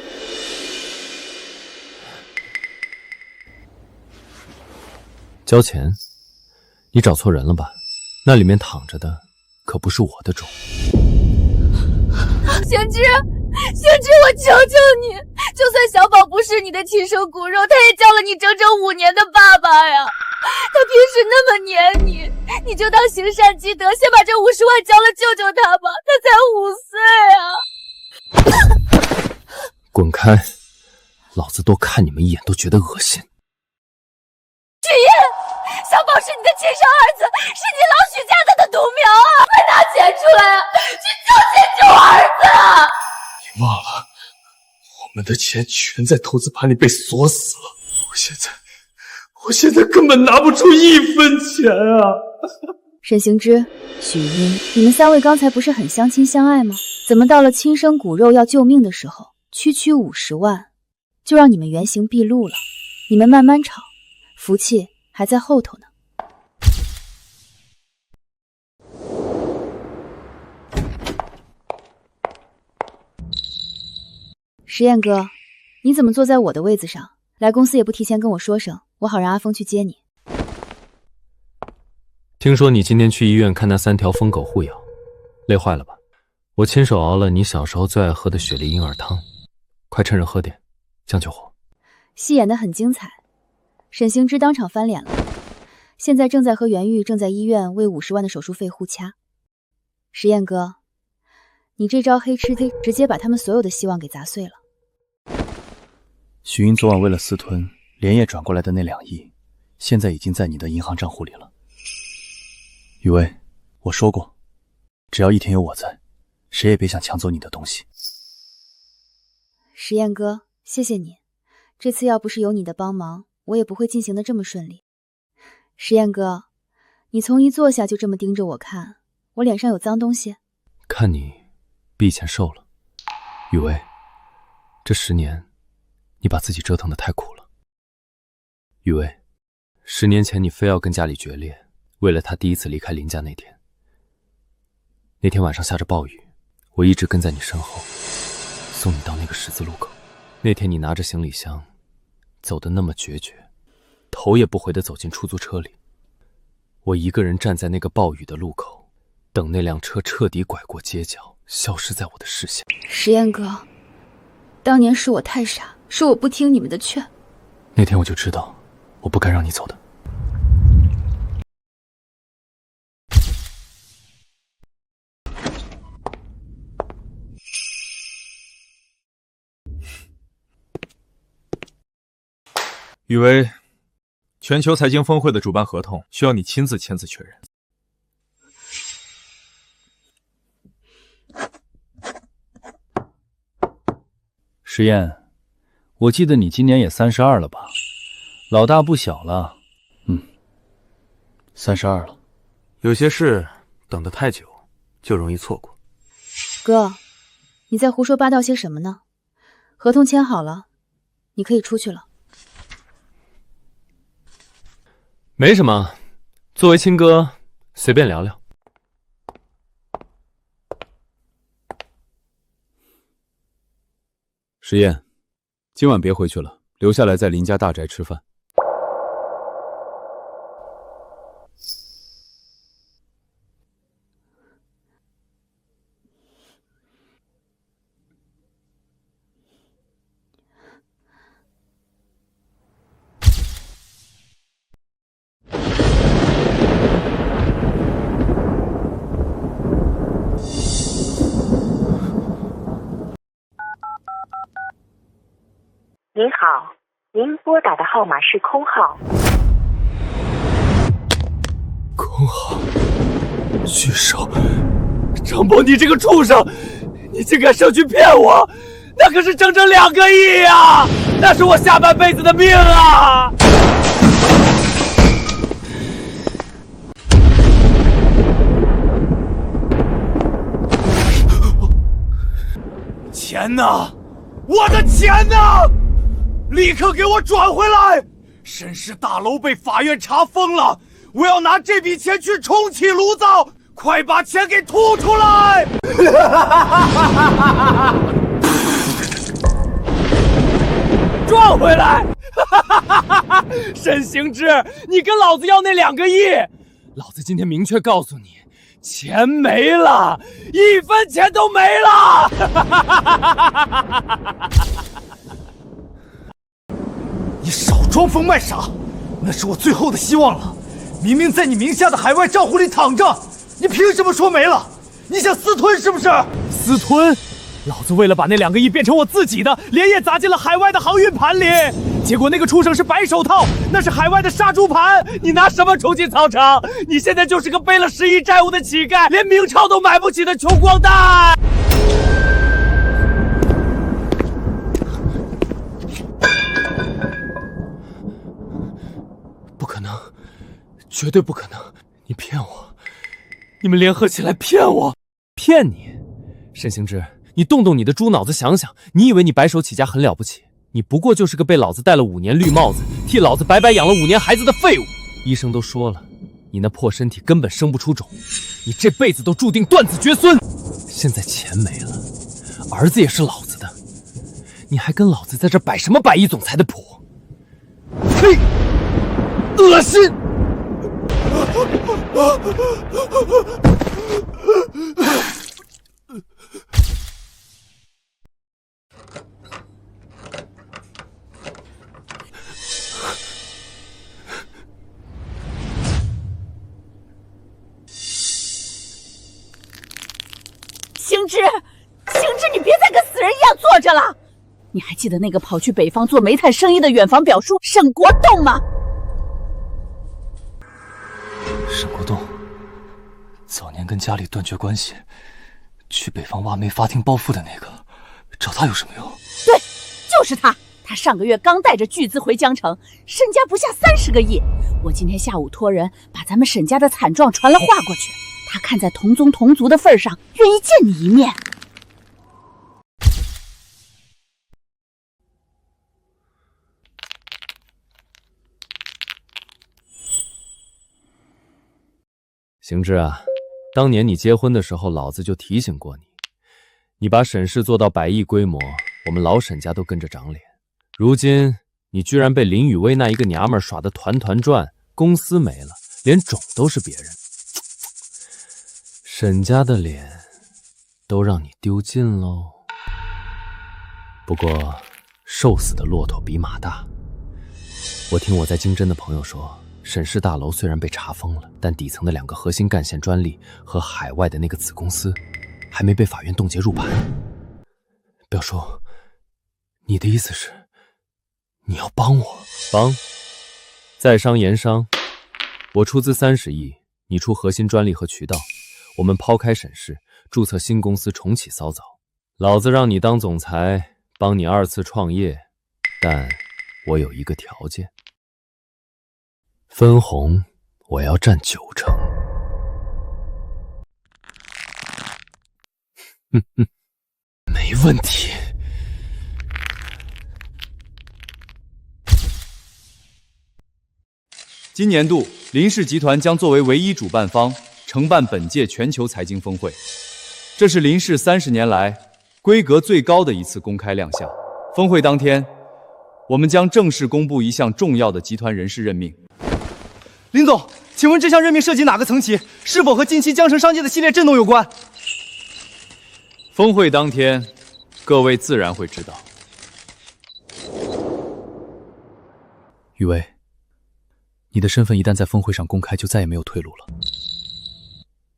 交钱？你找错人了吧？那里面躺着的可不是我的种。行之，行之，我求求你，就算小宝不是你的亲生骨肉，他也叫了你整整5年的爸爸呀！他平时那么黏你，你就当行善积德，先把这50万交了救救他吧，他才5岁啊！滚开！老子多看你们一眼都觉得恶心。许烨，小宝是你的亲生儿子，是你老许家的独苗啊！快拿钱出来啊，去救钱救儿子啊！你忘了，我们的钱全在投资盘里被锁死了，我现在根本拿不出1分钱啊！沈行之、许英，你们3位刚才不是很相亲相爱吗？怎么到了亲生骨肉要救命的时候，区区50万就让你们原形毕露了？你们慢慢吵，福气还在后头呢。实验哥，你怎么坐在我的位子上？来公司也不提前跟我说声，我好让阿峰去接你。听说你今天去医院看那3条疯狗互咬，累坏了吧？我亲手熬了你小时候最爱喝的雪梨婴儿汤，快趁热喝点，江秋红，戏演得很精彩，沈行之当场翻脸了，现在正在和袁玉正在医院为50万的手术费互掐。石燕哥，你这招黑吃黑，直接把他们所有的希望给砸碎了。许云昨晚为了私吞，连夜转过来的那2亿，现在已经在你的银行账户里了。雨薇，我说过，只要一天有我在，谁也别想抢走你的东西。石燕哥，谢谢你，这次要不是有你的帮忙，我也不会进行的这么顺利。石燕哥，你从一坐下就这么盯着我看，我脸上有脏东西？看你比以前瘦了。雨薇，这10年你把自己折腾得太苦了。雨薇，10年前你非要跟家里决裂，为了他第一次离开林家那天晚上下着暴雨，我一直跟在你身后，送你到那个十字路口。那天你拿着行李箱，走得那么决绝，头也不回地走进出租车里。我一个人站在那个暴雨的路口，等那辆车彻底拐过街角，消失在我的视线。石燕哥，当年是我太傻，是我不听你们的劝。那天我就知道，我不该让你走的。雨薇，全球财经峰会的主办合同需要你亲自签字确认。石燕，我记得你今年也32了吧？老大不小了。32了。有些事等得太久，就容易错过。哥，你在胡说八道些什么呢？合同签好了，你可以出去了。没什么，作为亲哥，随便聊聊。石燕，今晚别回去了，留下来在林家大宅吃饭。您好，您拨打的号码是空号。空号，巨兽，张博，你这个畜生，你竟敢上去骗我！那可是整整2个亿呀！那是我下半辈子的命啊！钱呢？我的钱呢？立刻给我转回来！沈氏大楼被法院查封了，我要拿这笔钱去重启炉灶，快把钱给吐出来！赚回来！沈行之，你跟老子要那2个亿，老子今天明确告诉你，钱没了，1分钱都没了！你少装疯卖傻，那是我最后的希望了。明明在你名下的海外账户里躺着，你凭什么说没了？你想私吞是不是？私吞？老子为了把那2个亿变成我自己的，连夜砸进了海外的航运盘里。结果那个畜生是白手套，那是海外的杀猪盘。你拿什么重进草场？你现在就是个背了10亿债务的乞丐，连明钞都买不起的穷光蛋。不可能，绝对不可能！你骗我！你们联合起来骗我！骗你！沈行之，你动动你的猪脑子想想，你以为你白手起家很了不起？你不过就是个被老子戴了5年绿帽子，替老子白白养了5年孩子的废物。医生都说了，你那破身体根本生不出种，你这辈子都注定断子绝孙。现在钱没了，儿子也是老子的，你还跟老子在这摆什么百亿总裁的谱？呸！恶心！星之，你别再跟死人一样坐着了。你还记得那个跑去北方做煤炭生意的远房表叔沈国栋吗？沈国栋早年跟家里断绝关系，去北方挖煤发厅暴富的那个，找他有什么用？对，就是他。他上个月刚带着巨资回江城，身家不下30个亿。我今天下午托人把咱们沈家的惨状传了话过去，他看在同宗同族的份上，愿意见你一面。行之啊，当年你结婚的时候，老子就提醒过你，你把沈氏做到100亿规模，我们老沈家都跟着长脸。如今你居然被林雨薇那一个娘们儿耍得团团转，公司没了，连种都是别人，沈家的脸都让你丢尽喽。不过瘦死的骆驼比马大，我听我在京真的朋友说，沈氏大楼虽然被查封了，但底层的2个核心干线专利和海外的那个子公司还没被法院冻结入盘。表叔，你的意思是你要帮我？帮，在商言商，我出资30亿，你出核心专利和渠道，我们抛开沈氏，注册新公司重启骚早。老子让你当总裁，帮你2次创业，但我有一个条件，分红我要占90%。没问题。今年度，林氏集团将作为唯一主办方，承办本届全球财经峰会。这是林氏30年来规格最高的一次公开亮相。峰会当天，我们将正式公布一项重要的集团人事任命。林总，请问这项任命涉及哪个层级？是否和近期江城商界的系列震动有关？峰会当天，各位自然会知道。雨薇，你的身份一旦在峰会上公开，就再也没有退路了。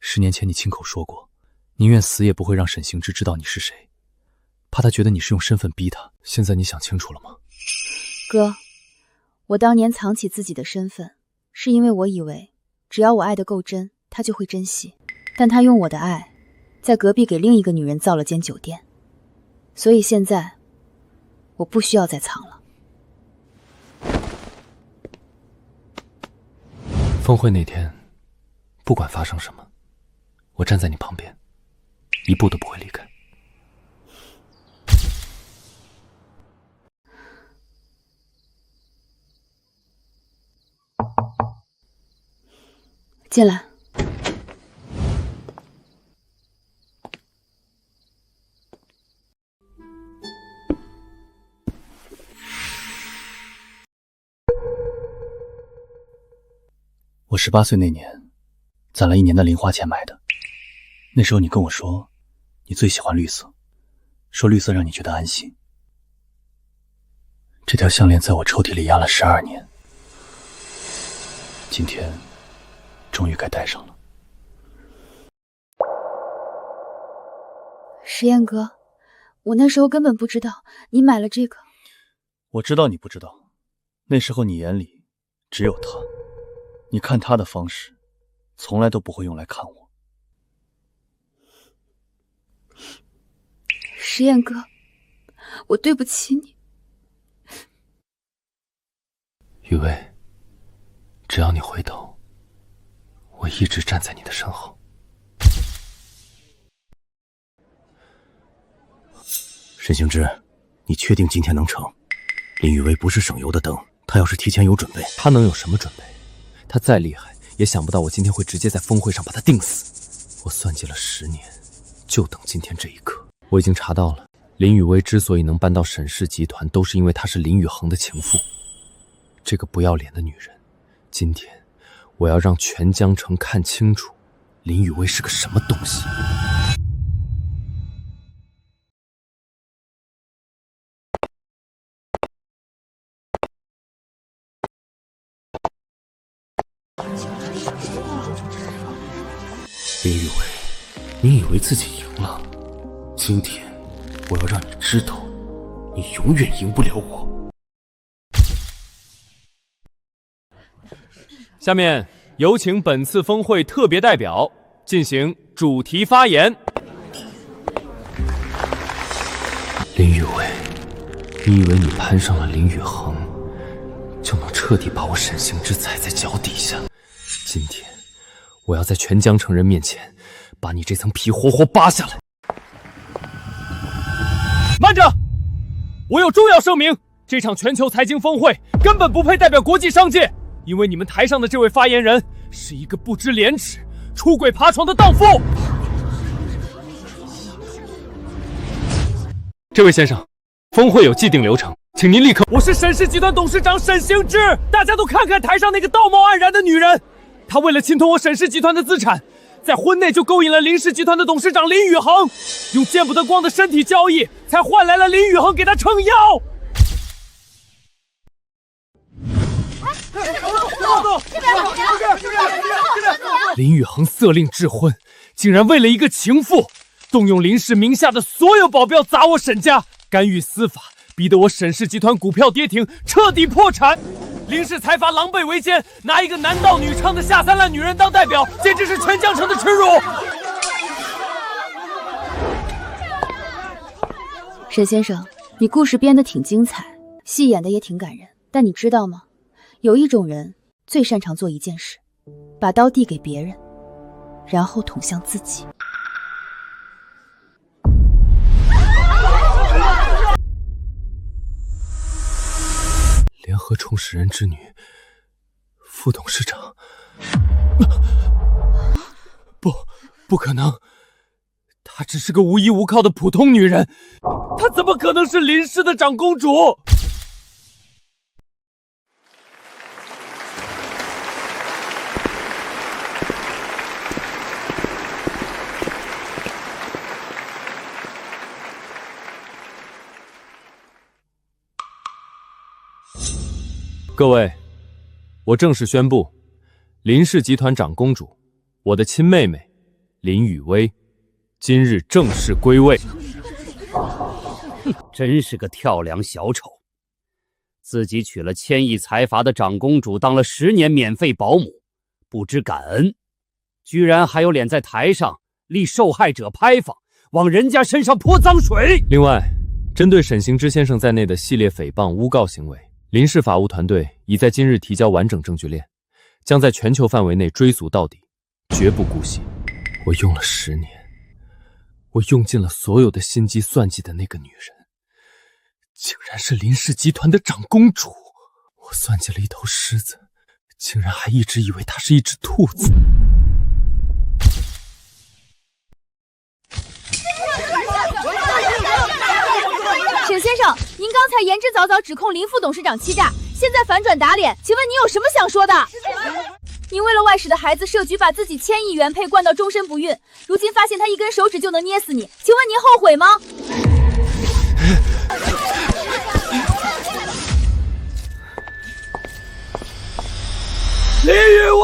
10年前你亲口说过，宁愿死也不会让沈行之知道你是谁，怕他觉得你是用身份逼他。现在你想清楚了吗？哥，我当年藏起自己的身份，是因为我以为只要我爱得够真，他就会珍惜。但他用我的爱，在隔壁给另一个女人造了间酒店，所以现在我不需要再藏了。峰会那天，不管发生什么，我站在你旁边，一步都不会离开。进来。我18岁那年，攒了1年的零花钱买的。那时候你跟我说，你最喜欢绿色，说绿色让你觉得安心。这条项链在我抽屉里压了12年，今天终于该戴上了。石燕哥，我那时候根本不知道你买了这个。我知道你不知道，那时候你眼里只有他，你看他的方式从来都不会用来看我。石燕哥，我对不起你。雨薇，只要你回头，我一直站在你的身后。沈行之，你确定今天能成？林雨薇不是省油的灯，他要是提前有准备，他能有什么准备？他再厉害，也想不到我今天会直接在峰会上把他定死。我算计了10年，就等今天这一刻。我已经查到了，林雨薇之所以能搬到沈氏集团，都是因为她是林宇恒的情妇。这个不要脸的女人，今天我要让全江城看清楚，林雨薇是个什么东西。林雨薇，你以为自己赢了？今天，我要让你知道，你永远赢不了我。下面有请本次峰会特别代表进行主题发言。林雨薇，你以为你攀上了林雨恒，就能彻底把我沈行之踩在脚底下？今天，我要在全江城人面前，把你这层皮活活扒下来。慢着，我有重要声明，这场全球财经峰会根本不配代表国际商界。因为你们台上的这位发言人是一个不知廉耻、出轨爬床的荡妇。这位先生，峰会有既定流程，请您立刻。我是沈氏集团董事长沈行之，大家都看看台上那个道貌岸然的女人，她为了侵吞我沈氏集团的资产，在婚内就勾引了林氏集团的董事长林宇恒，用见不得光的身体交易，才换来了林宇恒给她撑腰。林宇恒色令智昏，竟然为了一个情妇，动用林氏名下的所有保镖砸我沈家，干预司法，逼得我沈氏集团股票跌停，彻底破产。林氏财阀狼狈为奸，拿一个男盗女娼的下三滥女人当代表，简直是全江城的耻辱。沈先生，你故事编得挺精彩，戏演的也挺感人，但你知道吗？有一种人最擅长做一件事，把刀递给别人，然后捅向自己。联合创始人之女，副董事长，不可能，她只是个无依无靠的普通女人，她怎么可能是林氏的长公主？各位，我正式宣布，林氏集团长公主，我的亲妹妹林雨薇，今日正式归位。真是个跳梁小丑，自己娶了千亿财阀的长公主，当了10年免费保姆，不知感恩，居然还有脸在台上立受害者牌坊，往人家身上泼脏水。另外，针对沈行之先生在内的系列诽谤诬告行为，林氏法务团队已在今日提交完整证据链，将在全球范围内追溯到底，绝不姑息。我用了10年，我用尽了所有的心机算计的那个女人，竟然是林氏集团的长公主。我算计了一头狮子，竟然还一直以为它是一只兔子。沈先生，您刚才言之凿凿指控林副董事长欺诈，现在反转打脸，请问您有什么想说的？您为了外室的孩子设局，把自己1000亿原配灌到终身不孕，如今发现他一根手指就能捏死你，请问您后悔吗？林雨薇，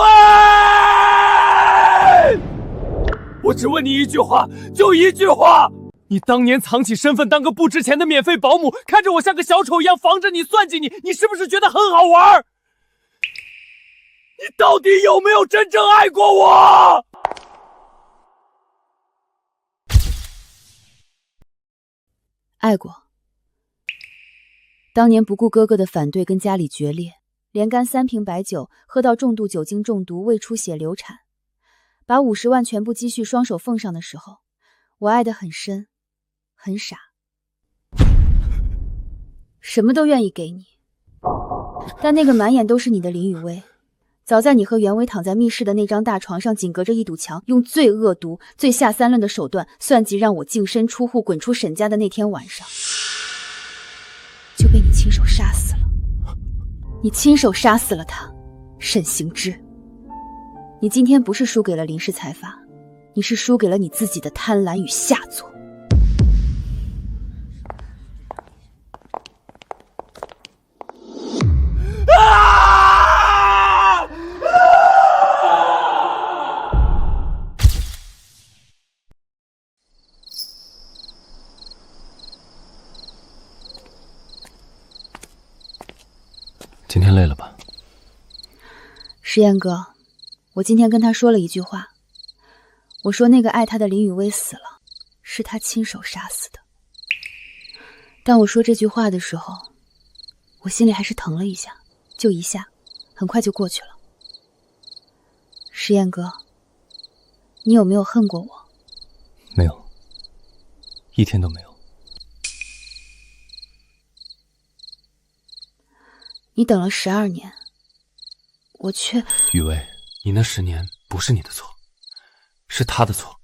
我只问你一句话，就一句话。你当年藏起身份当个不值钱的免费保姆，看着我像个小丑一样防着你算计你，你是不是觉得很好玩？你到底有没有真正爱过我？爱过。当年不顾哥哥的反对，跟家里决裂，连干3瓶白酒，喝到重度酒精中毒，胃出血流产，把50万全部积蓄双手奉上的时候，我爱得很深。很傻，什么都愿意给你，但那个满眼都是你的林雨薇，早在你和袁伟躺在密室的那张大床上，紧隔着一堵墙，用最恶毒、最下三滥的手段算计让我净身出户、滚出沈家的那天晚上，就被你亲手杀死了。你亲手杀死了他，沈行之。你今天不是输给了林氏财阀，你是输给了你自己的贪婪与下作。累了吧？石彦哥，我今天跟他说了一句话，我说那个爱他的林雨薇死了，是他亲手杀死的。但我说这句话的时候，我心里还是疼了一下，就一下，很快就过去了。石彦哥，你有没有恨过我？没有，一天都没有。你等了12年，我却……雨薇，你那10年不是你的错，是他的错。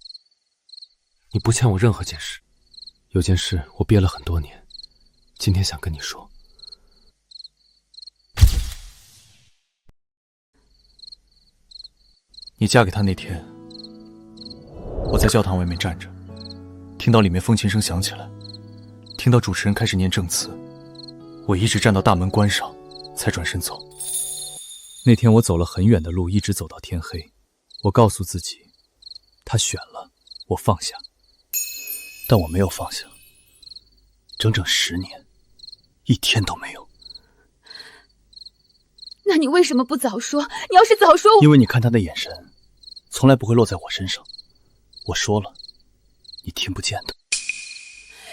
你不欠我任何件事，有件事我憋了很多年，今天想跟你说。你嫁给他那天，我在教堂外面站着，听到里面风琴声响起来，听到主持人开始念证词，我一直站到大门关上才转身走。那天我走了很远的路，一直走到天黑。我告诉自己，他选了，我放下。但我没有放下，整整10年，一天都没有。那你为什么不早说？你要是早说，因为你看他的眼神，从来不会落在我身上。我说了，你听不见的。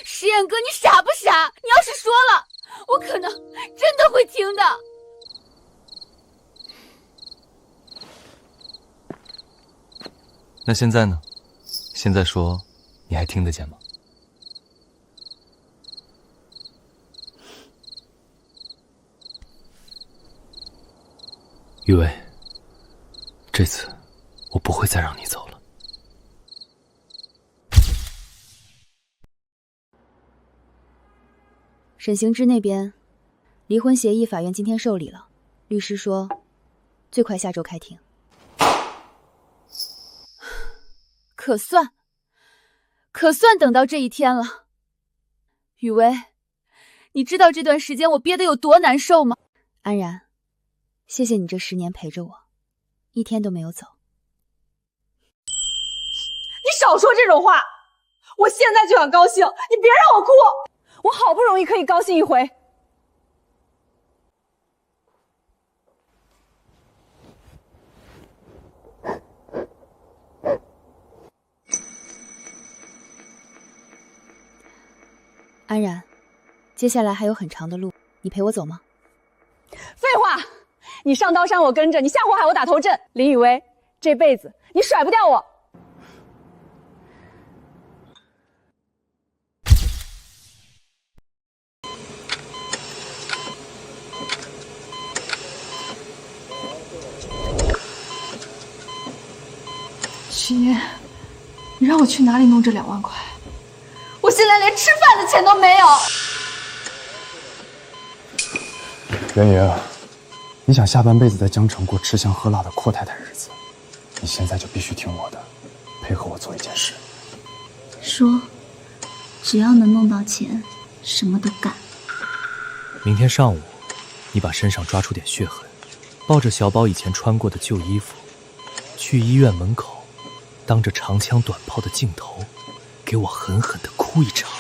石彦哥，你傻不傻？你要是说了，我可能真的会听的。那现在呢？现在说，你还听得见吗？雨薇，这次我不会再让你走了。沈行之那边，离婚协议法院今天受理了，律师说，最快下周开庭。可算等到这一天了。雨薇，你知道这段时间我憋得有多难受吗？安然，谢谢你这10年陪着我，一天都没有走。你少说这种话！我现在就想高兴，你别让我哭！我好不容易可以高兴一回。安然，接下来还有很长的路，你陪我走吗？废话，你上刀山我跟着，你下火海我打头阵。林雨薇，这辈子你甩不掉我。许念，你让我去哪里弄这2万块？我现在连吃饭的钱都没有。袁莹，你想下半辈子在江城过吃香喝辣的阔太太日子，你现在就必须听我的，配合我做一件事。说，只要能弄到钱，什么都干。明天上午，你把身上抓出点血痕，抱着小宝以前穿过的旧衣服，去医院门口，当着长枪短炮的镜头，给我狠狠地哭一场。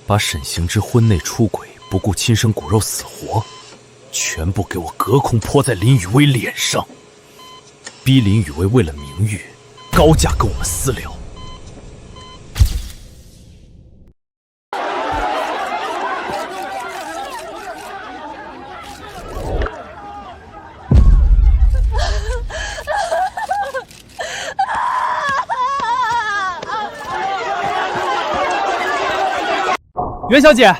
把沈行之婚内出轨、不顾亲生骨肉死活，全部给我隔空泼在林雨薇脸上，逼林雨薇为了名誉高价跟我们私了。袁小姐，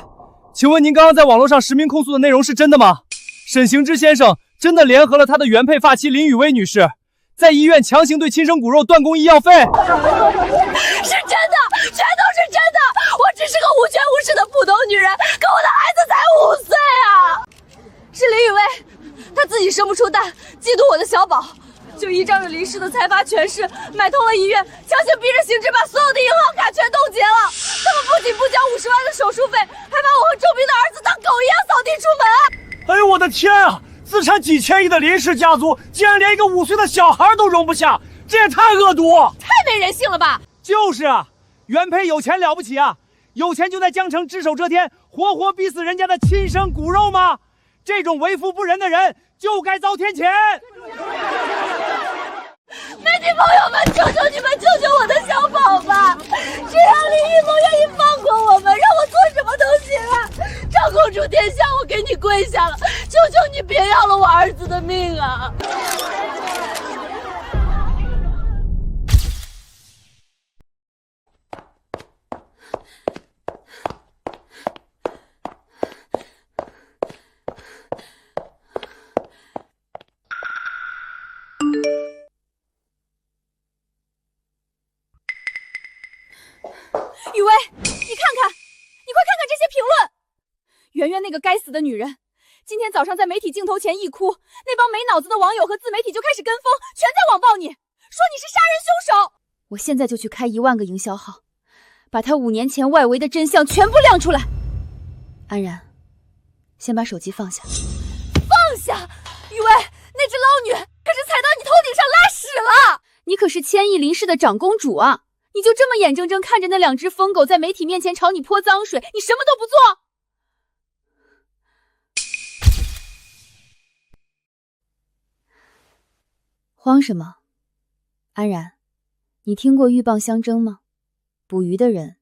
请问您刚刚在网络上实名控诉的内容是真的吗？沈行之先生真的联合了他的原配发妻林雨薇女士，在医院强行对亲生骨肉断供医药费？是真的，全都是真的！我只是个无权无势的普通女人，可我的孩子才5岁啊！是林雨薇，她自己生不出蛋，嫉妒我的小宝，就依仗着林氏的财阀权势，买通了医院，强行逼着行之把所有的银行卡全冻结了。他们不仅不交50万的手术费，还把我和仲平的儿子当狗一样扫地出门。哎呦我的天啊！资产几千亿的林氏家族，竟然连一个5岁的小孩都容不下，这也太恶毒，太没人性了吧！就是啊，原配有钱了不起啊，有钱就在江城只手遮天，活活逼死人家的亲生骨肉吗？这种为富不仁的人就该遭天谴。媒体朋友们，求求你们，救救我的小宝吧！只要林一萌愿意放过我们，让我做什么都行啊！长公主殿下，我给你跪下了，求求你别要了我儿子的命啊！雨薇，你快看这些评论。圆圆那个该死的女人，今天早上在媒体镜头前一哭，那帮没脑子的网友和自媒体就开始跟风，全在网暴你，说你是杀人凶手。我现在就去开1万个营销号，把他5年前外围的真相全部亮出来。安然，先把手机放下。放下！雨薇，那只捞女可是踩到你头顶上拉屎了。你可是千亿林氏的长公主啊！你就这么眼睁睁看着那2只疯狗在媒体面前朝你泼脏水，你什么都不做？慌什么？安然，你听过鹬蚌相争吗？捕鱼的人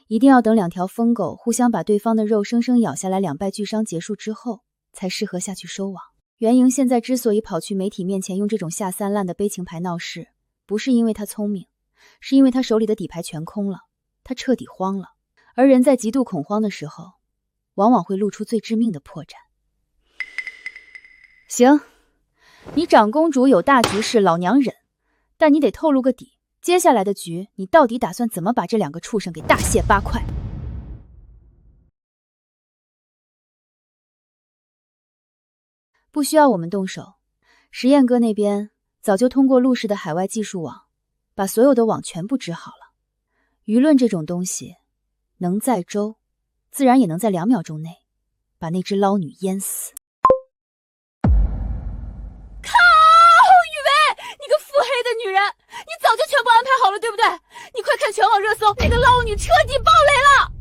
一定要等2条疯狗互相把对方的肉生生咬下来，2败俱伤结束之后，才适合下去收网。袁莹现在之所以跑去媒体面前用这种下三滥的悲情牌闹事，不是因为他聪明，是因为他手里的底牌全空了，他彻底慌了。而人在极度恐慌的时候，往往会露出最致命的破绽。行，你长公主有大局势，老娘忍，但你得透露个底，接下来的局你到底打算怎么把这2个畜生给大卸8块？不需要我们动手，实验哥那边早就通过陆氏的海外技术网把所有的网全部织好了。舆论这种东西，能载舟，自然也能在2秒钟内把那只捞女淹死。靠！雨薇，你个腹黑的女人，你早就全部安排好了，对不对？你快看全网热搜，那个捞女彻底爆雷了。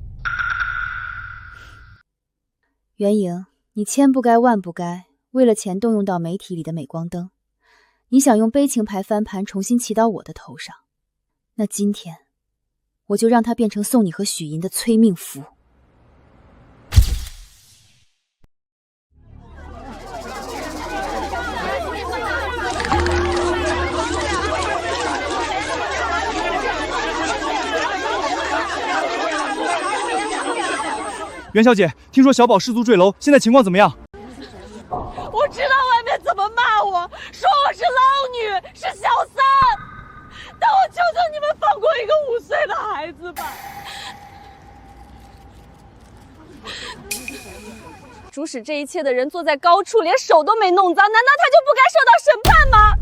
袁莹，你千不该万不该为了钱动用到媒体里的镁光灯，你想用悲情牌翻盘重新骑到我的头上，那今天我就让它变成送你和许银的催命符。袁小姐，听说小宝失足坠楼，现在情况怎么样？我知道外面怎么骂我，说我是捞女，是小三，但我求求你们放过一个5岁的孩子吧。主使这一切的人坐在高处，连手都没弄脏，难道他就不该受到审判吗？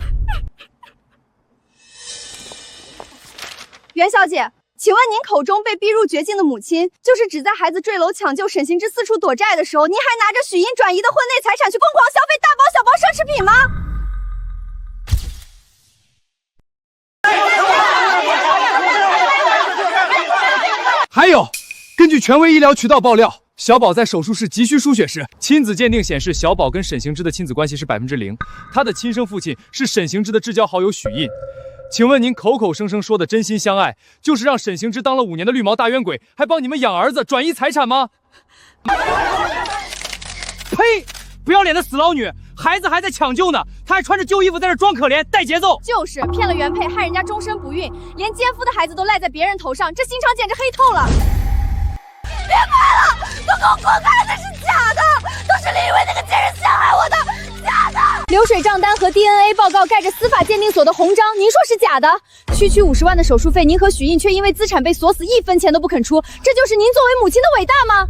袁小姐，请问您口中被逼入绝境的母亲，就是指在孩子坠楼抢救、沈行之四处躲债的时候，您还拿着许银转移的婚内财产去疯狂消费大包小包奢侈品吗？还有，根据权威医疗渠道爆料，小宝在手术室急需输血时，亲子鉴定显示小宝跟沈行之的亲子关系是0%，他的亲生父亲是沈行之的至交好友许印。请问您口口声声说的真心相爱，就是让沈行之当了5年的绿毛大冤鬼，还帮你们养儿子转移财产吗？呸！不要脸的死捞女，孩子还在抢救呢，她还穿着旧衣服在这装可怜，带节奏。就是骗了原配，害人家终身不孕，连奸夫的孩子都赖在别人头上，这心肠简直黑透了。别拍了，都给我滚开！那是假的，都是李宇威那个贱人陷害我的，假的。流水账单和 DNA 报告盖着司法鉴定所的红章，您说是假的？区50万的手术费，您和许印却因为资产被锁死，1分钱都不肯出，这就是您作为母亲的伟大吗？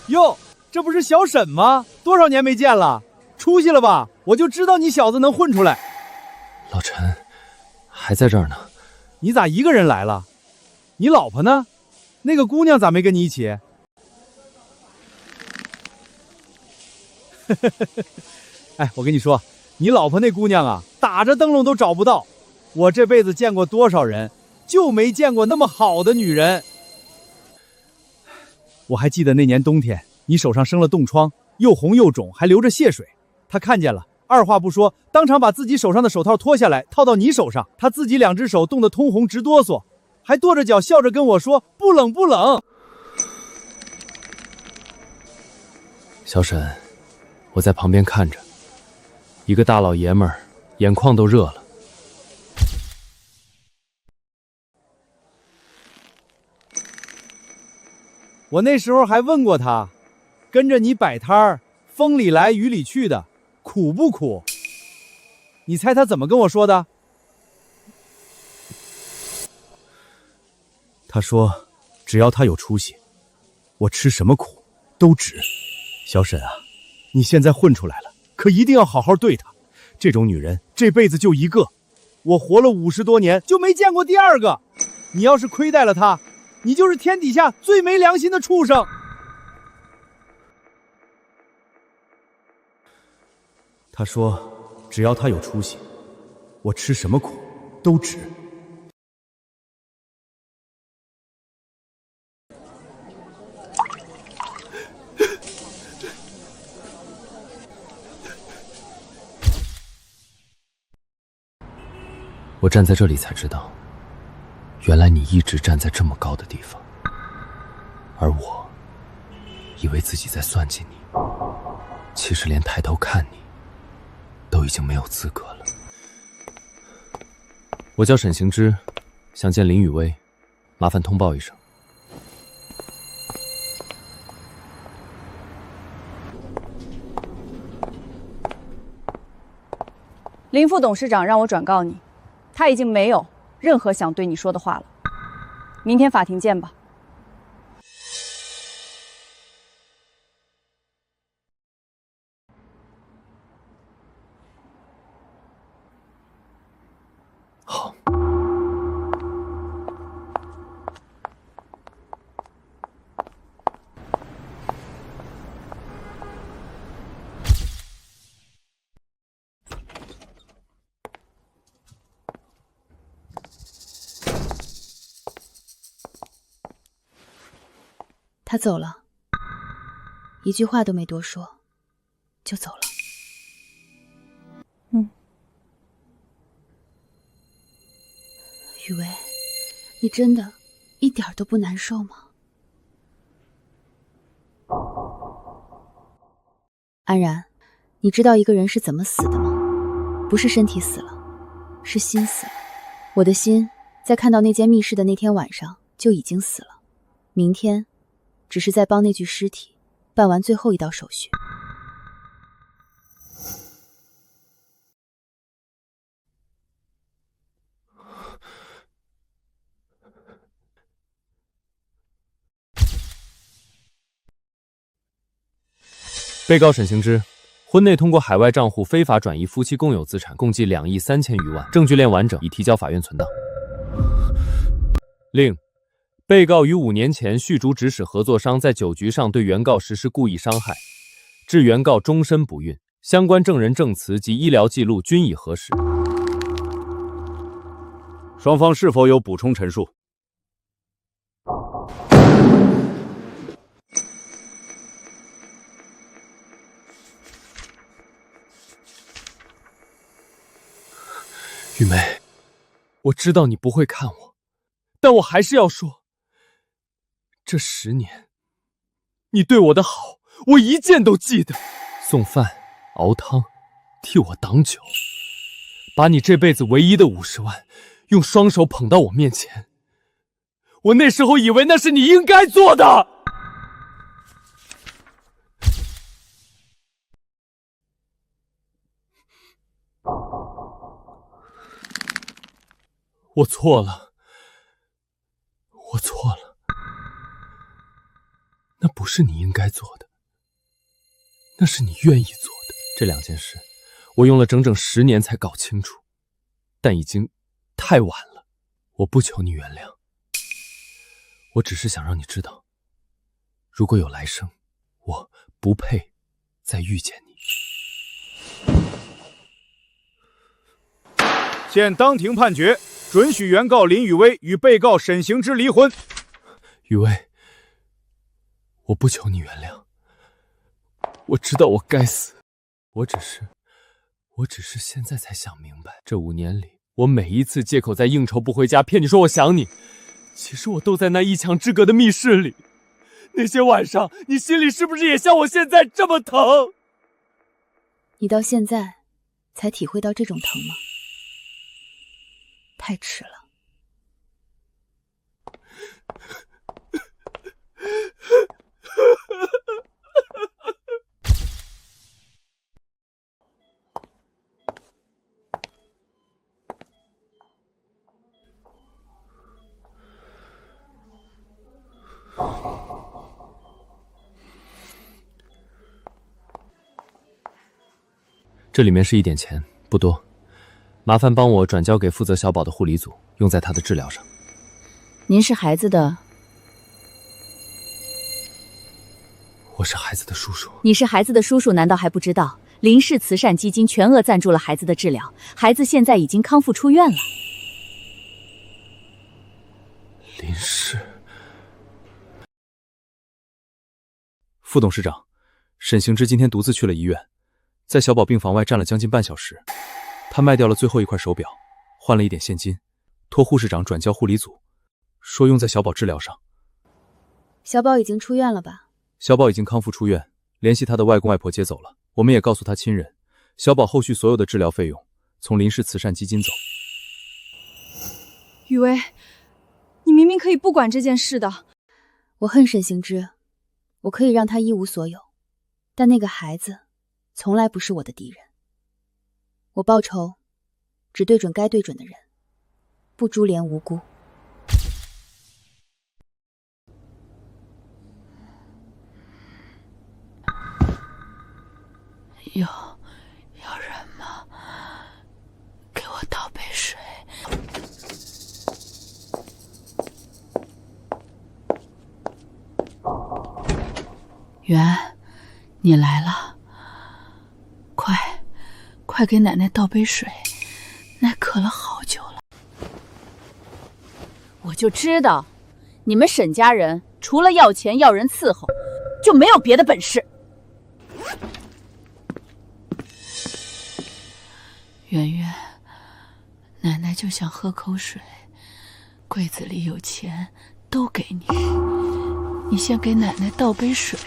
哟，这不是小沈吗？多少年没见了，出息了吧？我就知道你小子能混出来。老陈还在这儿呢。你咋一个人来了？你老婆呢？那个姑娘咋没跟你一起？哎，我跟你说，你老婆那姑娘啊，打着灯笼都找不到。我这辈子见过多少人，就没见过那么好的女人。我还记得那年冬天，你手上生了冻疮，又红又肿，还流着血水。她看见了，二话不说，当场把自己手上的手套脱下来套到你手上。她自己2只手冻得通红直哆嗦，还跺着脚笑着跟我说不冷不冷。小沈，我在旁边看着，一个大老爷们儿眼眶都热了。我那时候还问过他，跟着你摆摊儿，风里来雨里去的，苦不苦？你猜他怎么跟我说的？他说，只要他有出息，我吃什么苦都值。小沈啊，你现在混出来了，可一定要好好对她。这种女人这辈子就一个，我活了50多年就没见过第二个。你要是亏待了她，你就是天底下最没良心的畜生。他说，只要他有出息，我吃什么苦都值。我站在这里才知道，原来你一直站在这么高的地方，而我以为自己在算计你，其实连抬头看你都已经没有资格了。我叫沈行之，想见林雨薇，麻烦通报一声。林副董事长让我转告你，他已经没有任何想对你说的话了。明天法庭见吧。好。他走了，一句话都没多说，就走了。雨薇，你真的一点都不难受吗？安然，你知道一个人是怎么死的吗？不是身体死了，是心死了。我的心在看到那间密室的那天晚上就已经死了，明天只是在帮那具尸体办完最后一道手续。被告沈行之，婚内通过海外账户非法转移夫妻共有资产共计2亿3千余万，证据链完整，已提交法院存档。另，被告于5年前续主指使合作商在酒局上对原告实施故意伤害，致原告终身不孕，相关证人证词及医疗记录均已核实。双方是否有补充陈述？雨梅，我知道你不会看我，但我还是要说，这10年，你对我的好，我一件都记得。送饭、熬汤，替我挡酒，把你这辈子唯一的50万，用双手捧到我面前。我那时候以为那是你应该做的。我错了，我错了，那不是你应该做的，那是你愿意做的。这2件事，我用了整整10年才搞清楚，但已经太晚了。我不求你原谅，我只是想让你知道，如果有来生，我不配再遇见你。现当庭判决，准许原告林雨薇与被告沈行之离婚。雨薇，我不求你原谅，我知道我该死，我只是现在才想明白，这5年里，我每一次借口在应酬不回家，骗你说我想你，其实我都在那一墙之隔的密室里。那些晚上，你心里是不是也像我现在这么疼？你到现在才体会到这种疼吗？太迟了。这里面是1点钱，不多，麻烦帮我转交给负责小宝的护理组，用在他的治疗上。您是孩子的？我是孩子的叔叔。你是孩子的叔叔，难道还不知道？林氏慈善基金全额赞助了孩子的治疗，孩子现在已经康复出院了。林氏。副董事长，沈行之今天独自去了医院，在小宝病房外站了将近半小时。他卖掉了最后一块手表，换了一点现金，托护士长转交护理组，说用在小宝治疗上。小宝已经出院了吧？小宝已经康复出院，联系他的外公外婆接走了。我们也告诉他亲人，小宝后续所有的治疗费用从林氏慈善基金走。雨薇，你明明可以不管这件事的。我恨沈行之，我可以让他一无所有，但那个孩子从来不是我的敌人。我报仇只对准该对准的人，不株连无辜。有人吗？给我倒杯水。圆，你来了，快给奶奶倒杯水，奶渴了好久了。我就知道，你们沈家人除了要钱要人伺候，就没有别的本事。圆圆，奶奶就想喝口水，柜子里有钱，都给你。你先给奶奶倒杯水。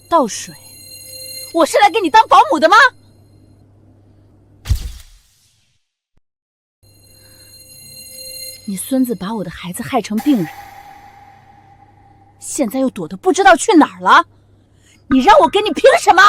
倒水？我是来给你当保姆的吗？你孙子把我的孩子害成病人，现在又躲得不知道去哪儿了，你让我给你凭什么？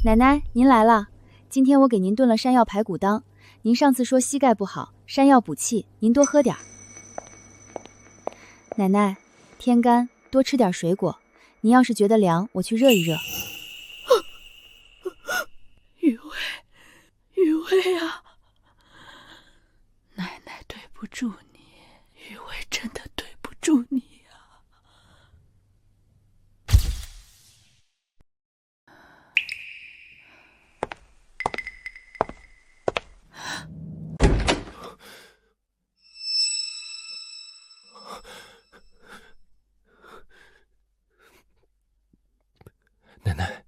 奶奶，您来了。今天我给您炖了山药排骨汤。您上次说膝盖不好，山药补气，您多喝点儿。奶奶，天干，多吃点水果。您要是觉得凉，我去热一热。雨薇啊，奶奶对不住你，雨薇真的对不住你呀。奶奶，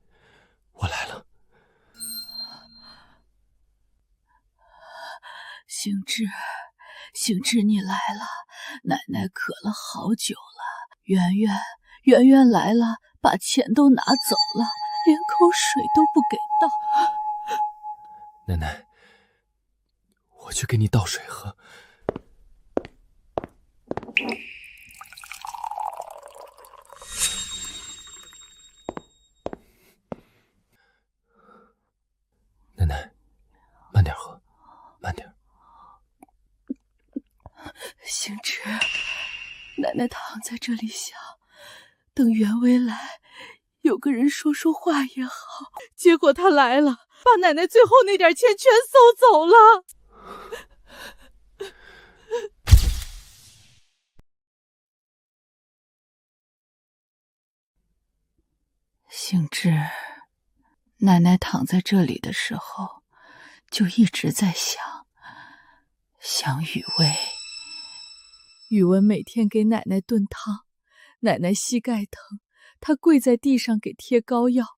我来了。行之，你来了，奶奶渴了好久了。圆圆来了，把钱都拿走了，连口水都不给倒。奶奶，我去给你倒水喝。奶奶，慢点喝，慢点。行之，奶奶躺在这里想，等袁维来，有个人说说话也好。结果他来了，把奶奶最后那点钱全搜走了。行之，奶奶躺在这里的时候，就一直在想雨薇。宇文每天给奶奶炖汤，奶奶膝盖疼，他跪在地上给贴膏药。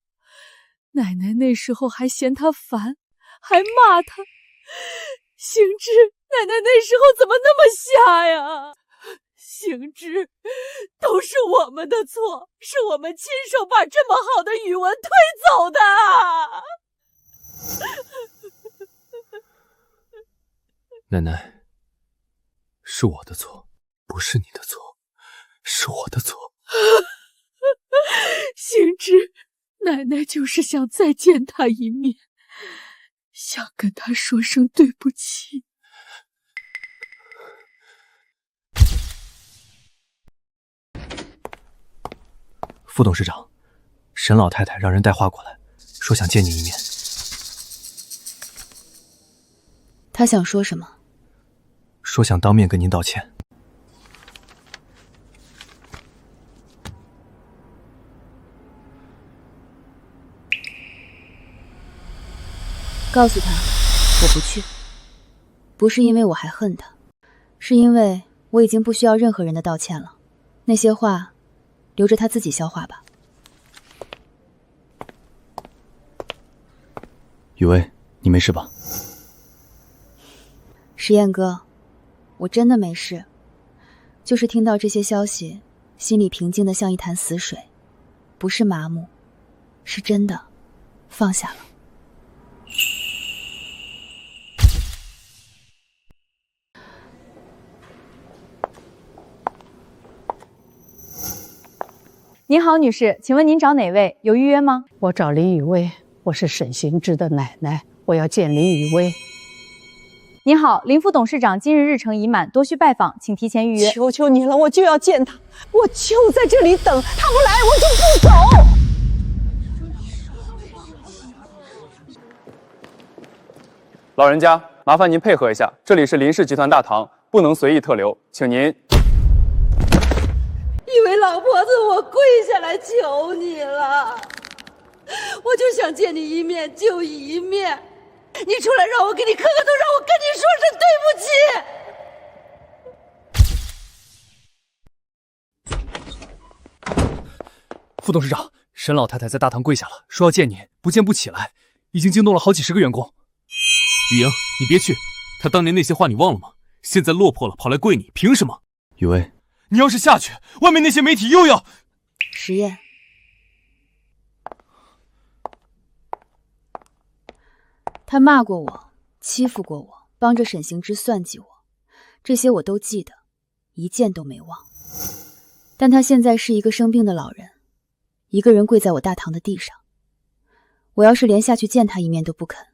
奶奶那时候还嫌他烦，还骂他。行之，奶奶那时候怎么那么瞎呀？行之，都是我们的错，是我们亲手把这么好的宇文推走的。奶奶，是我的错，不是你的错，是我的错。行之，奶奶就是想再见他一面，想跟他说声对不起。副董事长，沈老太太让人带话过来，说想见你一面。她想说什么？说想当面跟您道歉。告诉他，我不去。不是因为我还恨他，是因为我已经不需要任何人的道歉了。那些话，留着他自己消化吧。雨薇，你没事吧？石燕哥，我真的没事，就是听到这些消息，心里平静的像一潭死水，不是麻木，是真的放下了。您好，女士，请问您找哪位？有预约吗？我找林雨薇，我是沈行之的奶奶，我要见林雨薇。您好，林副董事长今日日程已满，多需拜访，请提前预约。求求你了，我就要见他，我就在这里等，他不来我就不走。老人家，麻烦您配合一下，这里是林氏集团大堂，不能随意特留，请您。一位老婆子，我跪下来求你了，我就想见你一面就一面，你出来让我给你磕个头，让我跟你说声对不起。副董事长，沈老太太在大堂跪下了，说要见你，不见不起来，已经惊动了好几十个员工。雨莹，你别去，她当年那些话你忘了吗？现在落魄了，跑来跪你，凭什么？雨薇，你要是下去，外面那些媒体又要……石燕，他骂过我，欺负过我，帮着沈行之算计我，这些我都记得，一件都没忘。但他现在是一个生病的老人，一个人跪在我大堂的地上。我要是连下去见他一面都不肯，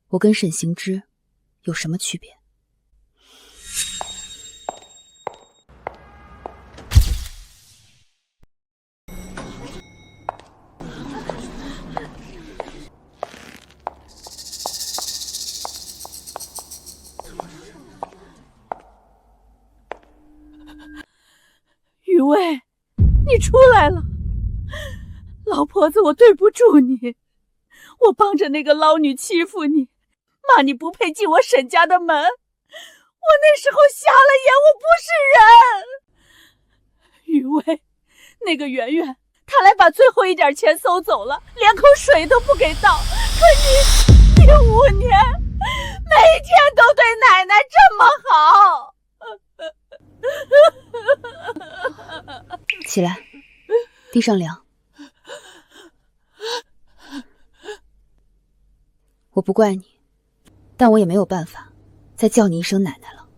我跟沈行之有什么区别？雨薇，你出来了，老婆子，我对不住你，我帮着那个捞女欺负你，骂你不配进我沈家的门，我那时候瞎了眼，我不是人。雨薇，那个圆圆，她来把最后一点钱搜走了，连口水都不给倒，可你5年，每天都对奶奶这么好。起来，地上凉。我不怪你，但我也没有办法再叫你一声奶奶了。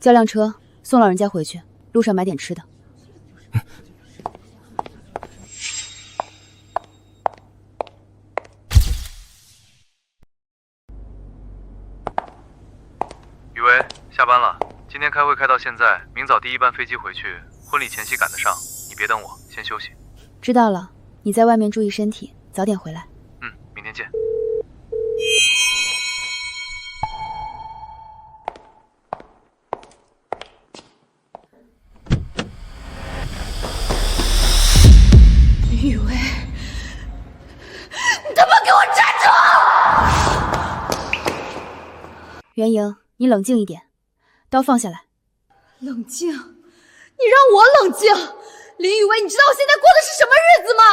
叫辆车送老人家回去，路上买点吃的。雨薇，下班了，今天开会开到现在，明早第一班飞机回去，婚礼前夕赶得上，你别等我，先休息。知道了，你在外面注意身体，早点回来。明天见。林雨薇，你他妈给我站住！袁莹，你冷静一点，刀放下来。冷静？你让我冷静？林雨薇，你知道我现在过的是什么日子吗？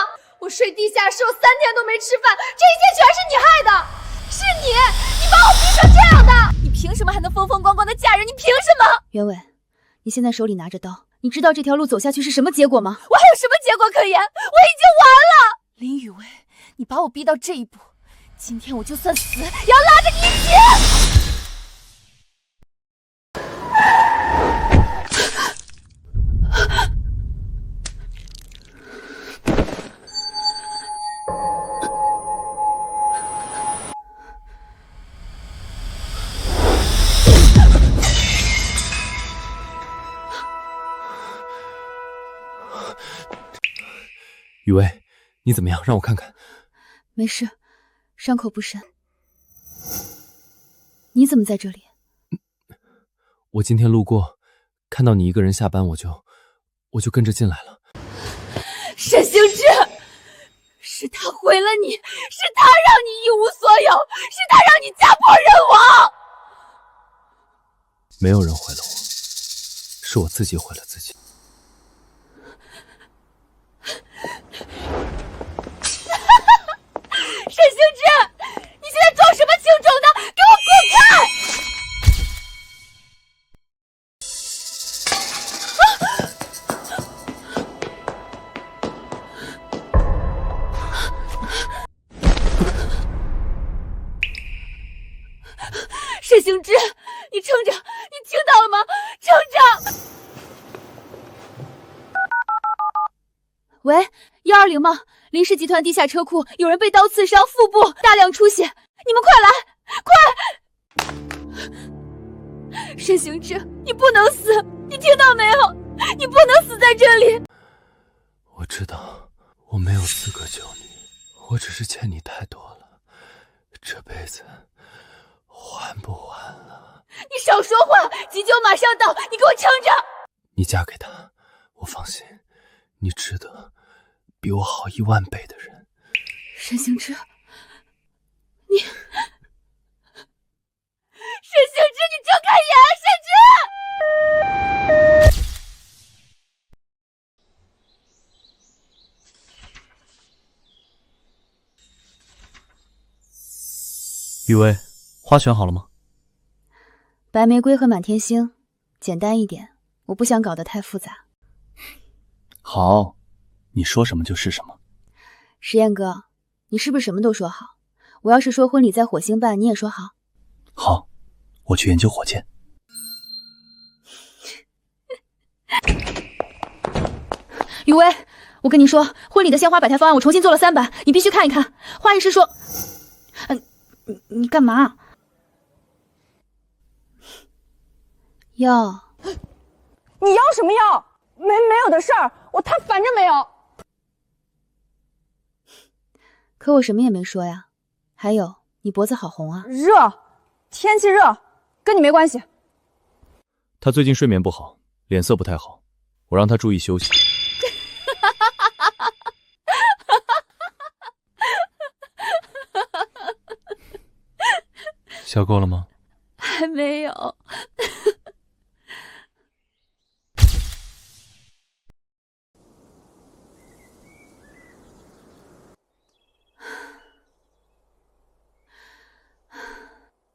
我睡地下室，我3天都没吃饭，这一切全是你害的，是你把我逼成这样的！你凭什么还能风风光光的嫁人？你凭什么？袁伟，你现在手里拿着刀，你知道这条路走下去是什么结果吗？我还有什么结果可言？我已经完了！林雨薇，你把我逼到这一步，今天我就算死，也要拉着你一起！雨薇，你怎么样？让我看看。没事，伤口不深。你怎么在这里？我今天路过，看到你一个人下班，我就跟着进来了。沈行之，是他毁了你，是他让你一无所有，是他让你家破人亡。没有人毁了我，是我自己毁了自己。沈行之，你现在装什么清种呢？给我滚开！沈行之，你撑着，你听到了吗？撑着！喂，120吗？林氏集团地下车库有人被刀刺伤，腹部大量出血，你们快来，快！沈行之，你不能死，你听到没有？你不能死在这里。我知道，我没有资格救你，我只是欠你太多了，这辈子还不完了。你少说话，急救马上到，你给我撑着。你嫁给他，我放心，你值得比我好10000倍的人。沈行之，你，沈行之，你睁开眼，沈之！雨薇，花选好了吗？白玫瑰和满天星，简单一点，我不想搞得太复杂。好，你说什么就是什么。实验哥，你是不是什么都说好？我要是说婚礼在火星办，你也说好？好，我去研究火箭。雨薇，我跟你说，婚礼的鲜花摆台方案我重新做了3版，你必须看一看。花艺师说，你干嘛？药？你要什么药？没有的事儿，他反正没有。可我什么也没说呀。还有，你脖子好红啊。热，天气热，跟你没关系。他最近睡眠不好，脸色不太好，我让他注意休息。笑够了吗？还没有。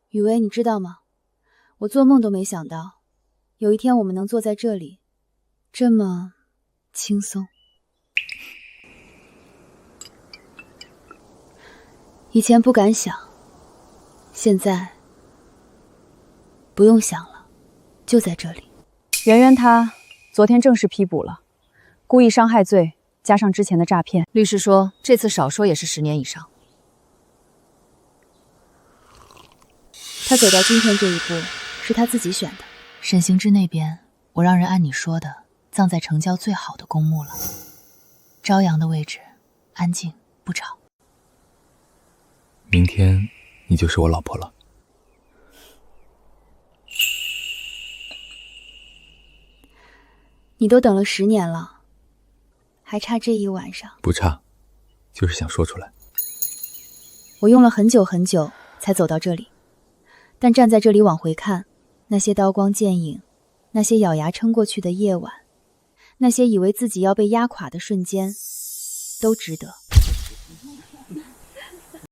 雨薇，你知道吗？我做梦都没想到，有一天我们能坐在这里，这么轻松。以前不敢想，现在不用想了。就在这里。圆圆她昨天正式批捕了，故意伤害罪加上之前的诈骗。律师说这次少说也是10年以上。他走到今天这一步，是他自己选的。沈行之那边，我让人按你说的葬在城郊最好的公墓了。朝阳的位置，安静不吵。明天你就是我老婆了。你都等了10年了，还差这一晚上。不差，就是想说出来。我用了很久很久才走到这里，但站在这里往回看，那些刀光剑影，那些咬牙撑过去的夜晚，那些以为自己要被压垮的瞬间，都值得。